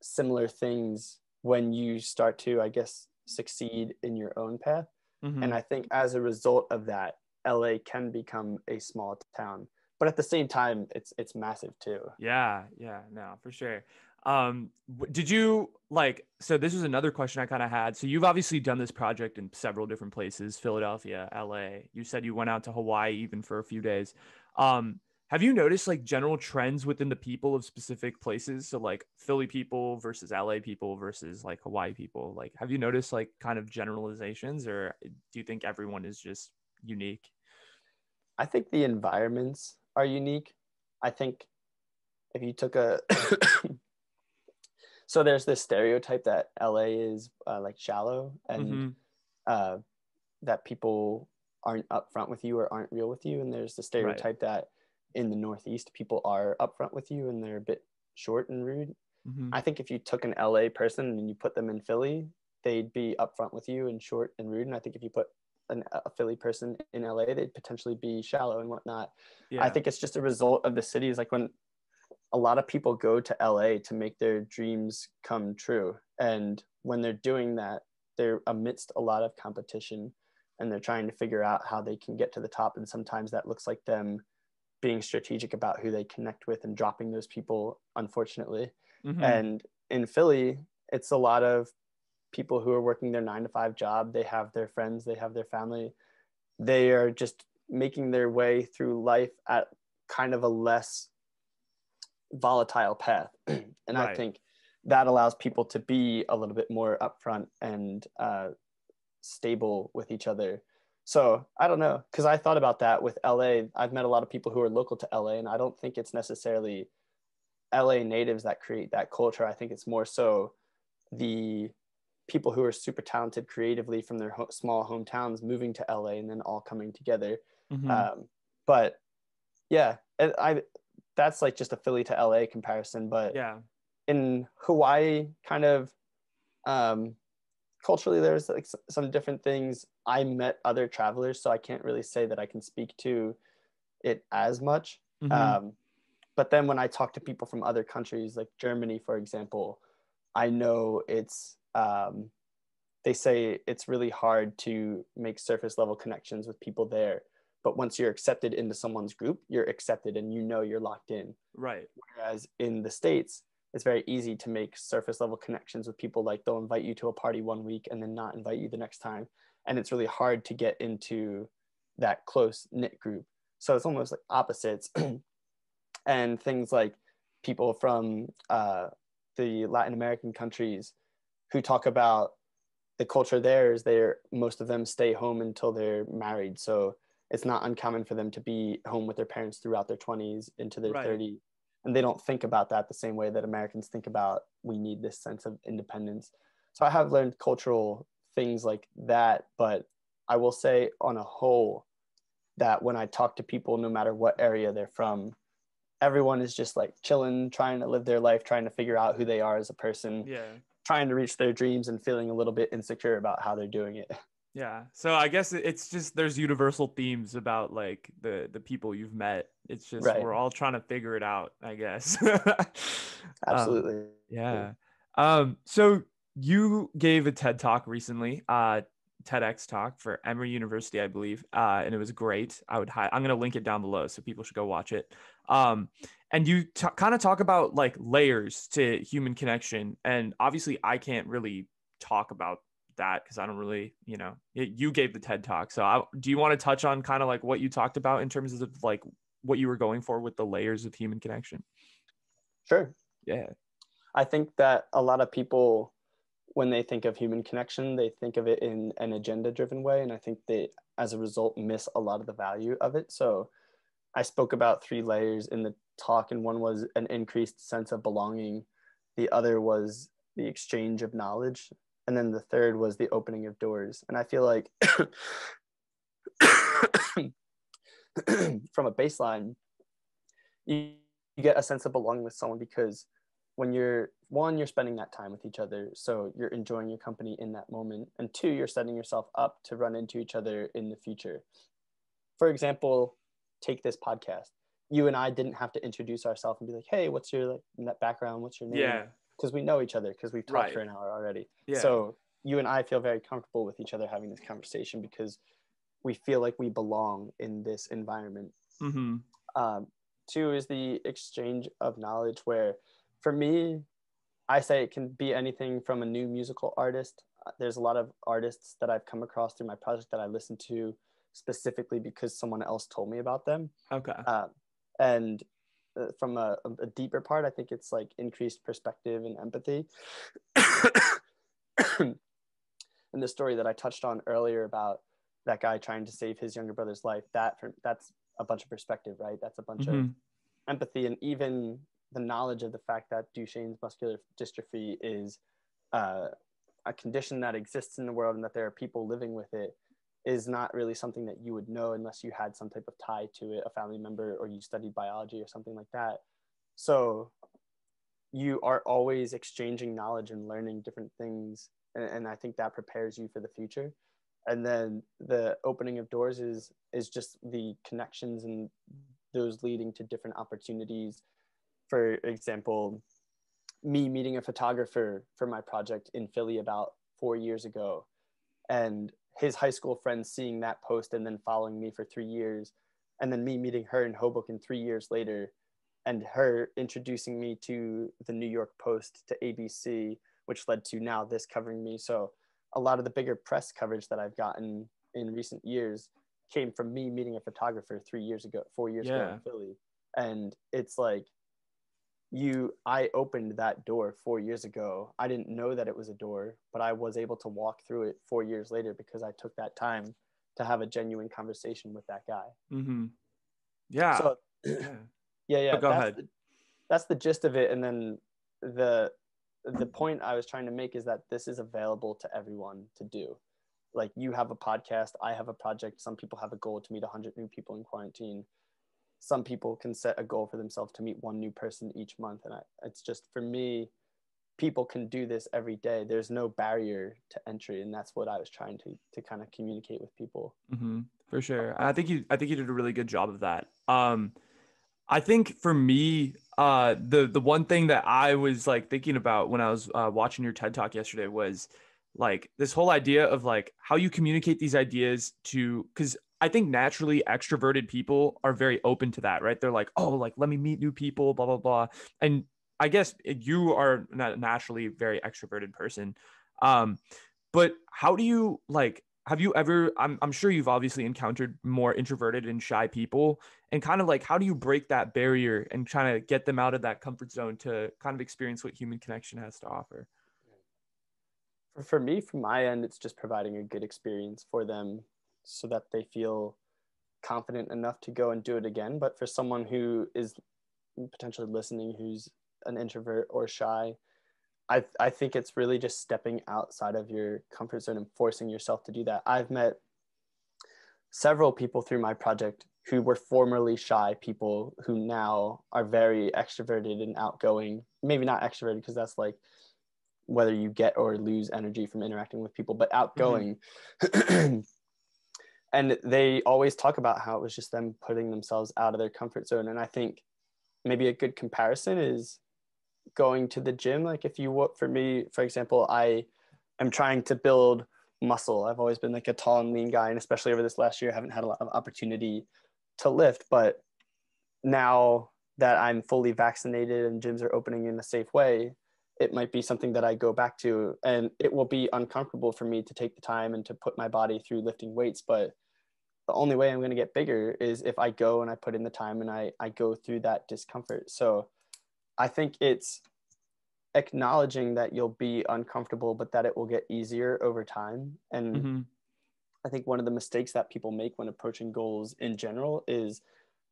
similar things when you start to, I guess, succeed in your own path. And Mm-hmm. I think as a result of that, LA can become a small town. But at the same time, it's massive too. Yeah, yeah, no, for sure. Did you like, so this was another question I kind of had. So you've obviously done this project in several different places, Philadelphia, LA. You said you went out to Hawaii even for a few days. Um, have you noticed like general trends within the people of specific places? So like Philly people versus LA people versus like Hawaii people. Like, have you noticed like kind of generalizations, or do you think everyone is just unique? I think the environments are unique. I think if you took a so there's this stereotype that LA is like shallow and Mm-hmm. uh, that people aren't upfront with you or aren't real with you, and there's the Right. stereotype that in the Northeast people are upfront with you and they're a bit short and rude. Mm-hmm. I think if you took an LA person and you put them in Philly, they'd be upfront with you and short and rude. And I think if you put a Philly person in LA, they'd potentially be shallow and whatnot. I Yeah. think it's just a result of the cities. Like when a lot of people go to LA to make their dreams come true. And when they're doing that, they're amidst a lot of competition and they're trying to figure out how they can get to the top. And sometimes that looks like them being strategic about who they connect with and dropping those people, unfortunately. Mm-hmm. And in Philly, it's a lot of people who are working their 9 to 5 job. They have their friends, they have their family. They are just making their way through life at kind of a less volatile path. And I Right. think that allows people to be a little bit more upfront and stable with each other. So I don't know, because I thought about that with LA. I've met a lot of people who are local to LA, and I don't think it's necessarily LA natives that create that culture. I think it's more so the people who are super talented creatively from their small hometowns moving to LA and then all coming together. Mm-hmm. But yeah, I that's like just a Philly to LA comparison. But Yeah. in Hawaii, kind of um, culturally, there's like some different things. I met other travelers, so I can't really say that I can speak to it as much. Mm-hmm. Um, but then when I talk to people from other countries, like Germany, for example, I know they say it's really hard to make surface level connections with people there. But once you're accepted into someone's group, you're accepted and you know you're locked in. Right. Whereas in the States, it's very easy to make surface level connections with people. Like they'll invite you to a party one week and then not invite you the next time. And it's really hard to get into that close knit group. So it's almost like opposites. And things like people from the Latin American countries who talk about the culture there is they're most of them stay home until they're married. So it's not uncommon for them to be home with their parents throughout their 20s into their Right. 30s. And they don't think about that the same way that Americans think about we need this sense of independence. So I have learned cultural things like that, but I will say on a whole that when I talk to people, no matter what area they're from, everyone is just like chilling, trying to live their life, trying to figure out who they are as a person, Yeah. trying to reach their dreams and feeling a little bit insecure about how they're doing it. Yeah. So I guess it's just there's universal themes about like the people you've met. It's just Right. we're all trying to figure it out, I guess. um, Absolutely. yeah. So you gave a TED talk recently, TEDx talk for Emory University, I believe. And it was great. I'm gonna link it down below so people should go watch it. Um, and you kind of talk about like layers to human connection. And obviously I can't really talk about that because I don't really, you gave the TED talk. So do you want to touch on kind of like what you talked about in terms of like what you were going for with the layers of human connection? Sure. Yeah. I think that a lot of people, when they think of human connection, they think of it in an agenda driven way. And I think they, as a result, miss a lot of the value of it. So I spoke about 3 layers in the talk, and one was an increased sense of belonging, the other was the exchange of knowledge, and then the third was the opening of doors. And I feel like from a baseline, you get a sense of belonging with someone because when you're spending that time with each other, so you're enjoying your company in that moment, and two, you're setting yourself up to run into each other in the future. For example, take this podcast. You and I didn't have to introduce ourselves and be like, hey, what's your like background, what's your name, Yeah. because we know each other because we've talked for Right. an hour already. Yeah. So you and I feel very comfortable with each other having this conversation because we feel like we belong in this environment. Mm-hmm. um, Two is the exchange of knowledge, where for me, I say it can be anything from a new musical artist. There's a lot of artists that I've come across through my project that I listen to specifically because someone else told me about them. Okay. And from a deeper part, I think it's like increased perspective and empathy. And the story that I touched on earlier about that guy trying to save his younger brother's life, that's a bunch of perspective, right? That's a bunch of empathy, and even the knowledge of the fact that Duchenne's muscular dystrophy is a condition that exists in the world and that there are people living with it is not really something that you would know unless you had some type of tie to it, a family member, or you studied biology or something like that. So you are always exchanging knowledge and learning different things. And I think that prepares you for the future. And then the opening of doors is just the connections and those leading to different opportunities. For example, me meeting a photographer for my project in Philly about 4 years ago, and his high school friends seeing that post and then following me for 3 years, and then me meeting her in Hoboken 3 years later, and her introducing me to the New York Post, to ABC, which led to now this covering me. So a lot of the bigger press coverage that I've gotten in recent years came from me meeting a photographer 4 years ago in Philly. And it's like, I opened that door 4 years ago. I didn't know that it was a door, but I was able to walk through it 4 years later because I took that time to have a genuine conversation with that guy. Yeah. So yeah. Go ahead. That's the gist of it. And then the point I was trying to make is that this is available to everyone to do. Like, you have a podcast, I have a project. Some people have a goal to meet 100 new people in quarantine. Some people can set a goal for themselves to meet one new person each month. And it's just, for me, people can do this every day. There's no barrier to entry. And that's what I was trying to kind of communicate with people. For sure. I think you did a really good job of that. I think for me, the one thing that I was like thinking about when I was watching your TED Talk yesterday was like this whole idea of like how you communicate these ideas to, because I think naturally extroverted people are very open to that, right? They're like, oh, like, let me meet new people, blah, blah, blah. And I guess you are not naturally a very extroverted person. But how do you like, have you ever, I'm sure you've obviously encountered more introverted and shy people, and kind of like, how do you break that barrier and try to get them out of that comfort zone to kind of experience what human connection has to offer? For me, from my end, it's just providing a good experience for them so that they feel confident enough to go and do it again. But for someone who is potentially listening, who's an introvert or shy, I think it's really just stepping outside of your comfort zone and forcing yourself to do that. I've met several people through my project who were formerly shy people who now are very extroverted and outgoing. Maybe not extroverted, because that's like whether you get or lose energy from interacting with people, but outgoing. And they always talk about how it was just them putting themselves out of their comfort zone. And I think maybe a good comparison is going to the gym. Like, if you, for me, for example, I am trying to build muscle. I've always been like a tall and lean guy, and especially over this last year, I haven't had a lot of opportunity to lift. But now that I'm fully vaccinated and gyms are opening in a safe way, it might be something that I go back to, and it will be uncomfortable for me to take the time and to put my body through lifting weights. But the only way I'm going to get bigger is if I go and I put in the time and I go through that discomfort. So I think it's acknowledging that you'll be uncomfortable, but that it will get easier over time. And I think one of the mistakes that people make when approaching goals in general is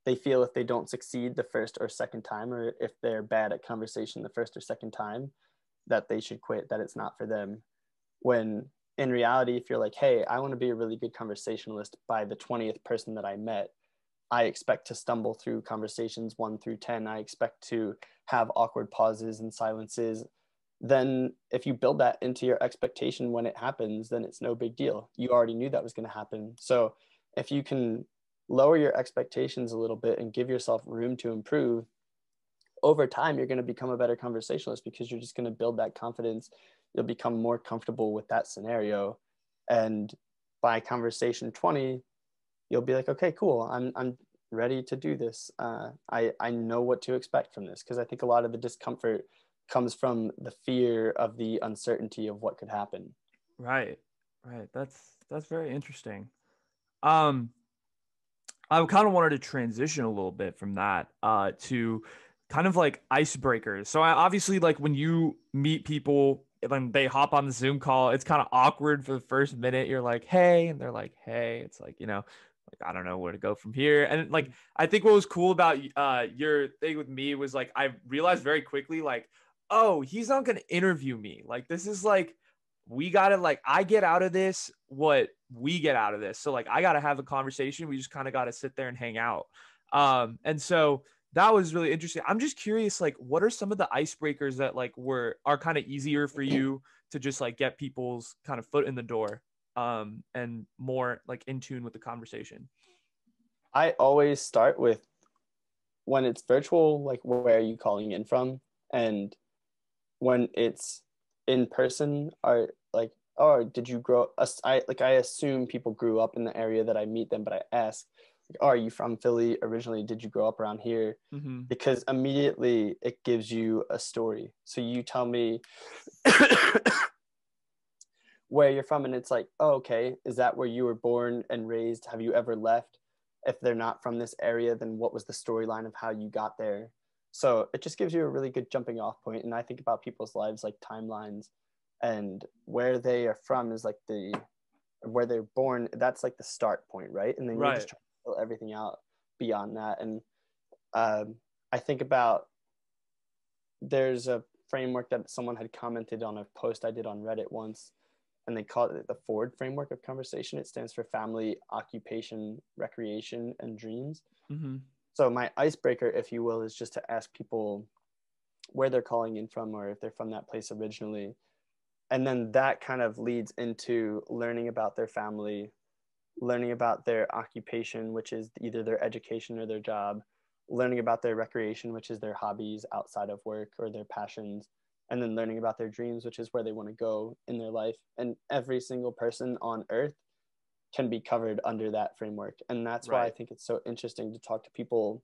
they feel if they don't succeed the first or second time, or if they're bad at conversation the first or second time, that they should quit, that it's not for them. When in reality, if you're like, hey, I want to be a really good conversationalist by the 20th person that I met, I expect to stumble through conversations 1 through 10. I expect to have awkward pauses and silences. Then if you build that into your expectation when it happens, then it's no big deal. You already knew that was going to happen. So if you can lower your expectations a little bit and give yourself room to improve, over time, you're going to become a better conversationalist because you're just going to build that confidence. You'll become more comfortable with that scenario. And by conversation 20, you'll be like, okay, cool. I'm ready to do this. I know what to expect from this, because I think a lot of the discomfort comes from the fear of the uncertainty of what could happen. Right. Right. That's very interesting. Um, I kind of wanted to transition a little bit from that to kind of like icebreakers. So I obviously like when you meet people when they hop on the Zoom call, it's kind of awkward for the first minute. You're like, "Hey," and they're like, "Hey." It's like, like I don't know where to go from here. And like I think what was cool about your thing with me was like I realized very quickly like, "Oh, he's not going to interview me. Like this is like we got to like I get out of this what we get out of this. So like I got to have a conversation. We just kind of got to sit there and hang out. And so that was really interesting. I'm just curious like what are some of the icebreakers that like are kind of easier for you to just like get people's kind of foot in the door and more like in tune with the conversation? I always start with, when it's virtual, like, where are you calling in from? And when it's in person, are like, oh, did you grow I assume people grew up in the area that I meet them, but I ask, like, oh, are you from Philly originally? Did you grow up around here? Mm-hmm. Because immediately it gives you a story. So you tell me where you're from, and it's like, oh, okay, is that where you were born and raised? Have you ever left? If they're not from this area, then what was the storyline of how you got there? So it just gives you a really good jumping off point. And I think about people's lives like timelines, and where they are from is like where they're born, that's like the start point, right? And then you're Right. just trying to fill everything out beyond that. And I think about, there's a framework that someone had commented on a post I did on Reddit once, and they call it the Ford framework of conversation. It stands for family, occupation, recreation, and dreams. Mm-hmm. So my icebreaker, if you will, is just to ask people where they're calling in from, or if they're from that place originally. And then that kind of leads into learning about their family, learning about their occupation, which is either their education or their job, learning about their recreation, which is their hobbies outside of work or their passions, and then learning about their dreams, which is where they want to go in their life. And every single person on earth can be covered under that framework. And that's why I Right. think it's so interesting to talk to people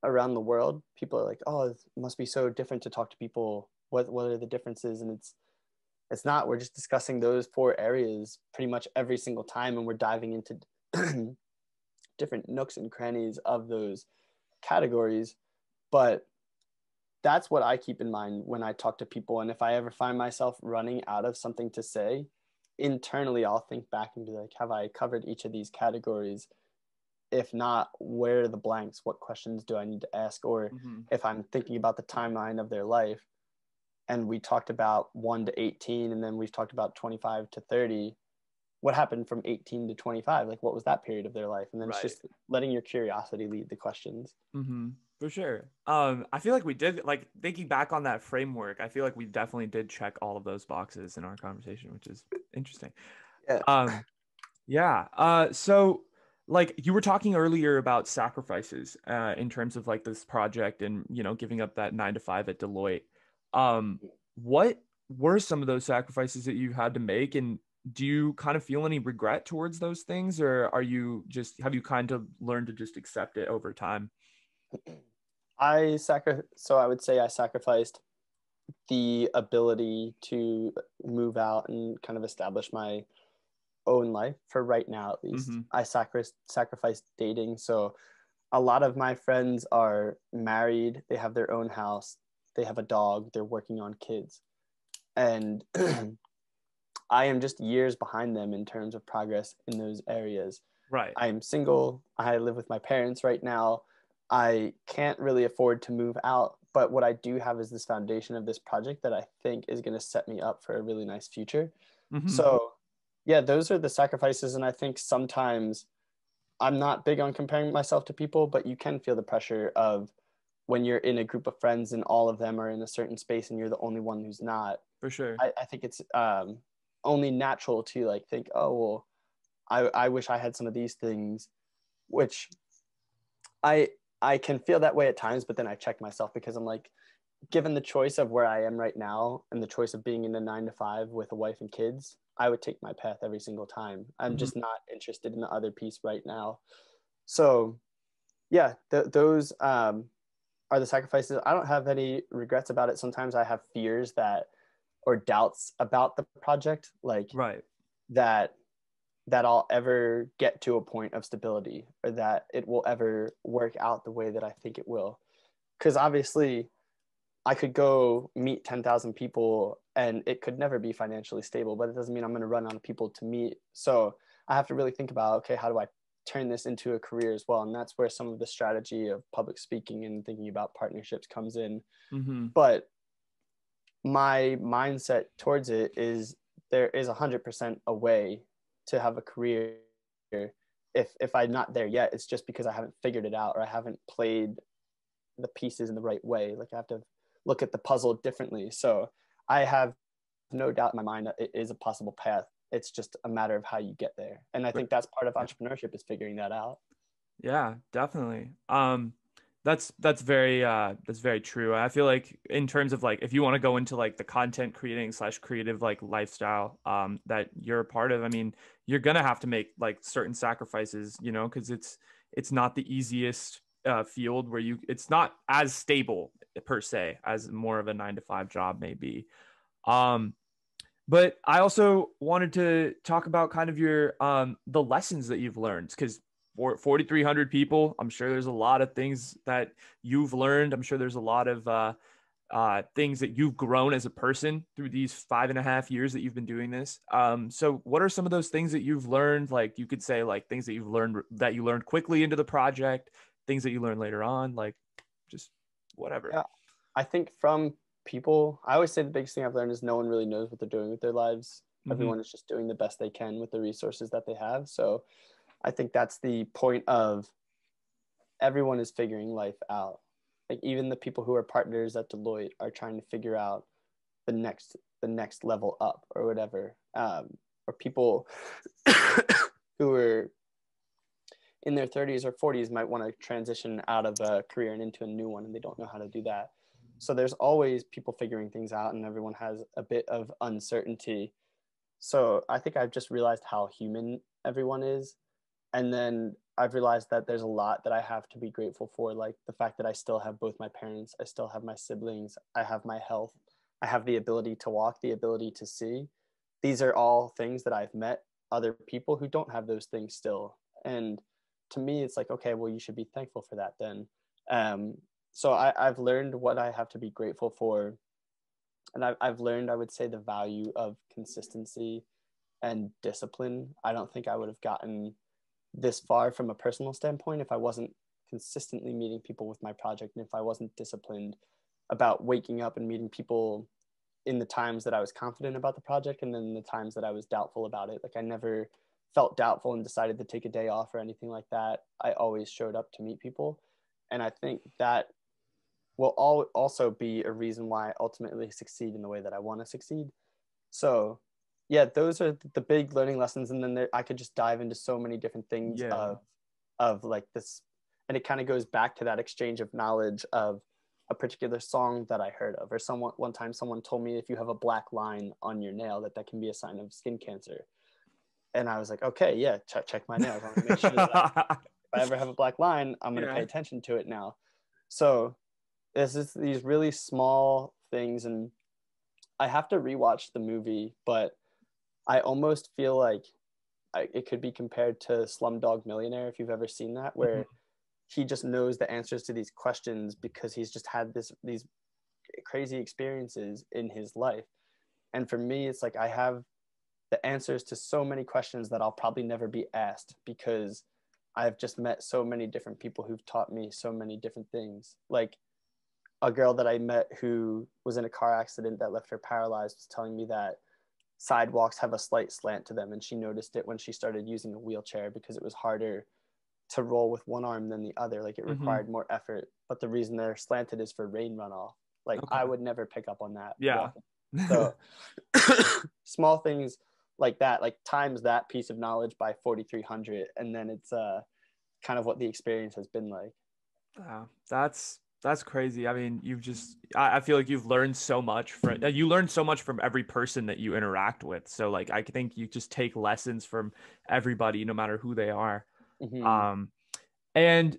around the world. People are like, oh, it must be so different to talk to people. What are the differences? And it's not. We're just discussing those four areas pretty much every single time, and we're diving into different nooks and crannies of those categories. But that's what I keep in mind when I talk to people. And if I ever find myself running out of something to say, internally I'll think back and be like, have I covered each of these categories? If not, where are the blanks? What questions do I need to ask? Or Mm-hmm. if I'm thinking about the timeline of their life, and we talked about 1 to 18, and then we've talked about 25 to 30, what happened from 18 to 25? Like, what was that period of their life? And then it's Right. just letting your curiosity lead the questions. Mm-hmm. For sure. I feel like we did like thinking back on that framework. I feel like we definitely did check all of those boxes in our conversation, which is interesting. Yeah. Um, yeah. So like you were talking earlier about sacrifices, in terms of like this project and giving up that 9 to 5 at Deloitte. What were some of those sacrifices that you had to make, and do you kind of feel any regret towards those things, or have you kind of learned to just accept it over time? So I would say I sacrificed the ability to move out and kind of establish my own life for right now, at least. Mm-hmm. I sacrificed dating. So a lot of my friends are married, they have their own house, they have a dog, they're working on kids. And I am just years behind them in terms of progress in those areas. Right. I am single. I live with my parents right now. I can't really afford to move out, but what I do have is this foundation of this project that I think is going to set me up for a really nice future. Mm-hmm. So, yeah, those are the sacrifices. And I think sometimes I'm not big on comparing myself to people, but you can feel the pressure of when you're in a group of friends and all of them are in a certain space and you're the only one who's not. For sure. I think it's only natural to like think, oh, well, I wish I had some of these things, which I I can feel that way at times, but then I check myself because I'm like, given the choice of where I am right now and the choice of being in a 9 to 5 with a wife and kids, I would take my path every single time. I'm Mm-hmm. just not interested in the other piece right now. So yeah, those are are the sacrifices. I don't have any regrets about it. Sometimes I have fears that, or doubts about the project, like Right. that I'll ever get to a point of stability, or that it will ever work out the way that I think it will. Because obviously I could go meet 10,000 people and it could never be financially stable, but it doesn't mean I'm going to run out of people to meet. So I have to really think about, okay, how do I turn this into a career as well? And that's where some of the strategy of public speaking and thinking about partnerships comes in. Mm-hmm. But my mindset towards it is there is 100% a way to have a career. If I'm not there yet, it's just because I haven't figured it out, or I haven't played the pieces in the right way. Like I have to look at the puzzle differently. So I have no doubt in my mind that it is a possible path. It's just a matter of how you get there. And I think that's part of entrepreneurship, is figuring that out. Yeah, definitely. That's very true. I feel like in terms of like if you want to go into like the content creating slash creative like lifestyle that you're a part of, I mean, you're gonna have to make like certain sacrifices, you know, because it's not the easiest field where it's not as stable per se as more of a 9 to 5 job may be. Um, but I also wanted to talk about kind of your the lessons that you've learned, because for 4,300 people, I'm sure there's a lot of things that you've learned. I'm sure there's a lot of things that you've grown as a person through these 5.5 years that you've been doing this. So what are some of those things that you've learned? Like you could say like things that you've learned that you learned quickly into the project, things that you learned later on, like just whatever. Yeah, I think from people, I always say the biggest thing I've learned is no one really knows what they're doing with their lives. Mm-hmm. Everyone is just doing the best they can with the resources that they have. So I think that's the point of everyone is figuring life out. Like even the people who are partners at Deloitte are trying to figure out the next level up or whatever. Or people who are in their 30s or 40s might want to transition out of a career and into a new one, and they don't know how to do that. So there's always people figuring things out, and everyone has a bit of uncertainty. So I think I've just realized how human everyone is. And then I've realized that there's a lot that I have to be grateful for, like the fact that I still have both my parents, I still have my siblings, I have my health, I have the ability to walk, the ability to see. These are all things that I've met other people who don't have those things still. And to me, it's like, okay, well, you should be thankful for that then. So I've learned what I have to be grateful for. And I've learned, I would say, the value of consistency and discipline. I don't think I would have gotten this far from a personal standpoint if I wasn't consistently meeting people with my project, and if I wasn't disciplined about waking up and meeting people in the times that I was confident about the project, and then the times that I was doubtful about it. Like I never felt doubtful and decided to take a day off or anything like that. I always showed up to meet people. And I think that will also be a reason why I ultimately succeed in the way that I want to succeed. So yeah, those are the big learning lessons. And then I could just dive into so many different things Yeah. of like this. And it kind of goes back to that exchange of knowledge of a particular song that I heard of, or one time someone told me if you have a black line on your nail, that can be a sign of skin cancer. And I was like, okay, yeah, check my nails. I'm gonna make sure that if I ever have a black line, I'm gonna pay attention to it now. So this is these really small things, and I have to rewatch the movie, but I almost feel like it could be compared to Slumdog Millionaire, if you've ever seen that, where he just knows the answers to these questions because he's just had these crazy experiences in his life. And for me, it's like I have the answers to so many questions that I'll probably never be asked, because I've just met so many different people who've taught me so many different things. Like a girl that I met who was in a car accident that left her paralyzed was telling me that sidewalks have a slight slant to them, and she noticed it when she started using a wheelchair because it was harder to roll with one arm than the other. Like it required more effort, but the reason they're slanted is for rain runoff. Like Okay. I would never pick up on that Yeah. walking. So small things like that, like times that piece of knowledge by 4,300, and then it's kind of what the experience has been like. Wow, that's crazy. I mean, I feel like you've learned so much you learn so much from every person that you interact with. So like I think you just take lessons from everybody, no matter who they are. Mm-hmm. Um, and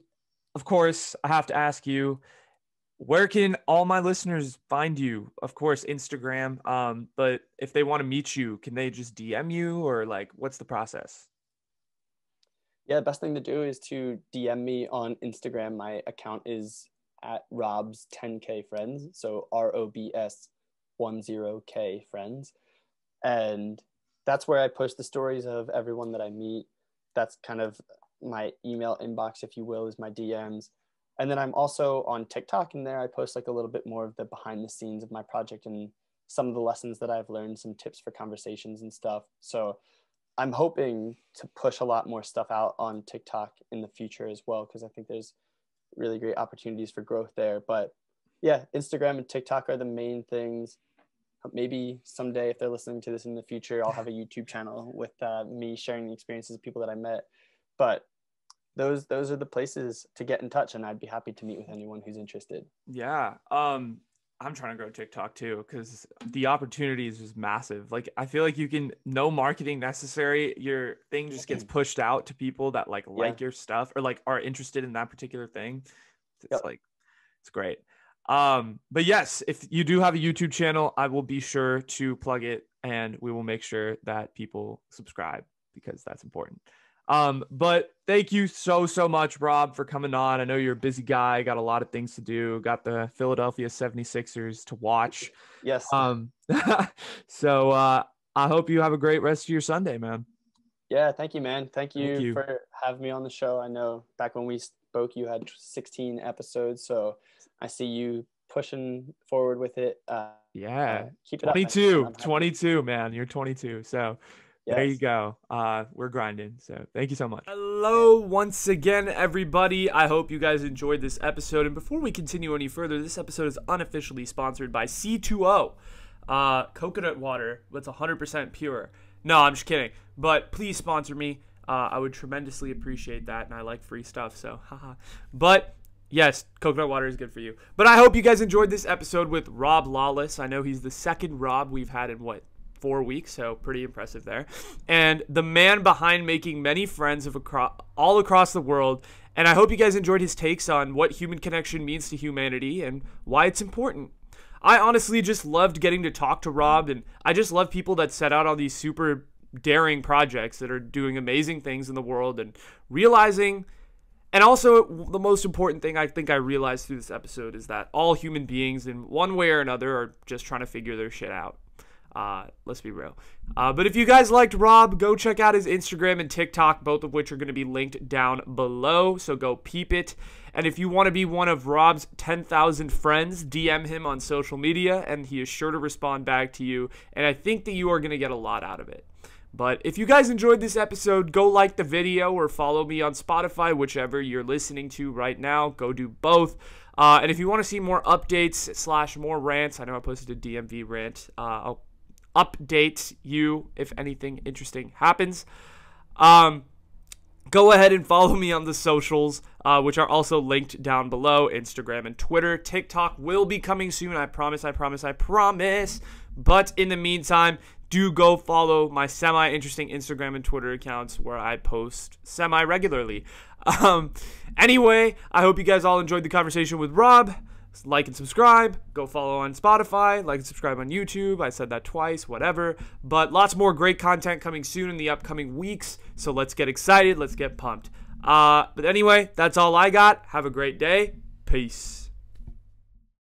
of course, I have to ask you, where can all my listeners find you? Of course, Instagram. But if they want to meet you, can they just DM you, or like, what's the process? Yeah, best thing to do is to DM me on Instagram. My account is at Rob's 10K Friends. So ROBS 10K Friends. And that's where I post the stories of everyone that I meet. That's kind of my email inbox, if you will, is my DMs. And then I'm also on TikTok, and there I post like a little bit more of the behind the scenes of my project and some of the lessons that I've learned, some tips for conversations and stuff. So I'm hoping to push a lot more stuff out on TikTok in the future as well, because I think there's really great opportunities for growth there. But yeah, Instagram and TikTok are the main things. Maybe someday, if they're listening to this in the future, I'll have a YouTube channel with me sharing the experiences of people that I met. But those are the places to get in touch, and I'd be happy to meet with anyone who's interested. Yeah. I'm trying to grow TikTok too, because the opportunity is just massive. Like, I feel like no marketing necessary. Your thing just gets pushed out to people that like your stuff, or like are interested in that particular thing. It's like, it's great. But yes, if you do have a YouTube channel, I will be sure to plug it, and we will make sure that people subscribe, because that's important. But thank you so much, Rob, for coming on. I know you're a busy guy, got a lot of things to do, got the Philadelphia 76ers to watch. Yes. So I hope you have a great rest of your Sunday, man. Yeah, thank you, man. Thank you for having me on the show. I know back when we spoke, you had 16 episodes, so I see you pushing forward with it. Keep it up. 22, man. You're 22, so there you go. We're grinding. So thank you so much. Hello once again, everybody. I hope you guys enjoyed this episode. And before we continue any further, this episode is unofficially sponsored by C2O, coconut water that's 100% pure. No, I'm just kidding. But please sponsor me. I would tremendously appreciate that. And I like free stuff, so haha. But yes, coconut water is good for you. But I hope you guys enjoyed this episode with Rob Lawless. I know he's the second Rob we've had in 4 weeks, so pretty impressive there. And the man behind making many friends all across the world. And I hope you guys enjoyed his takes on what human connection means to humanity and why it's important. I honestly just loved getting to talk to Rob, and I just love people that set out on these super daring projects that are doing amazing things in the world and realizing. And also, the most important thing I think I realized through this episode is that all human beings, in one way or another, are just trying to figure their shit out. Let's be real. But if you guys liked Rob, go check out his Instagram and TikTok, both of which are going to be linked down below, so go peep it. And if you want to be one of Rob's 10,000 friends, DM him on social media, and he is sure to respond back to you, and I think that you are going to get a lot out of it. But if you guys enjoyed this episode, go like the video or follow me on Spotify, whichever you're listening to right now. Go do both. And if you want to see more updates / more rants, I know I posted a DMV rant. I'll update you if anything interesting happens. Go ahead and follow me on the socials, which are also linked down below, Instagram and Twitter. TikTok will be coming soon. I promise. But in the meantime, do go follow my semi-interesting Instagram and Twitter accounts where I post semi-regularly. Anyway, I hope you guys all enjoyed the conversation with Rob. Like and subscribe. Go follow on Spotify. Like and subscribe on YouTube. I said that twice, whatever. But lots more great content coming soon in the upcoming weeks. So let's get excited. Let's get pumped. But anyway, that's all I got. Have a great day. Peace.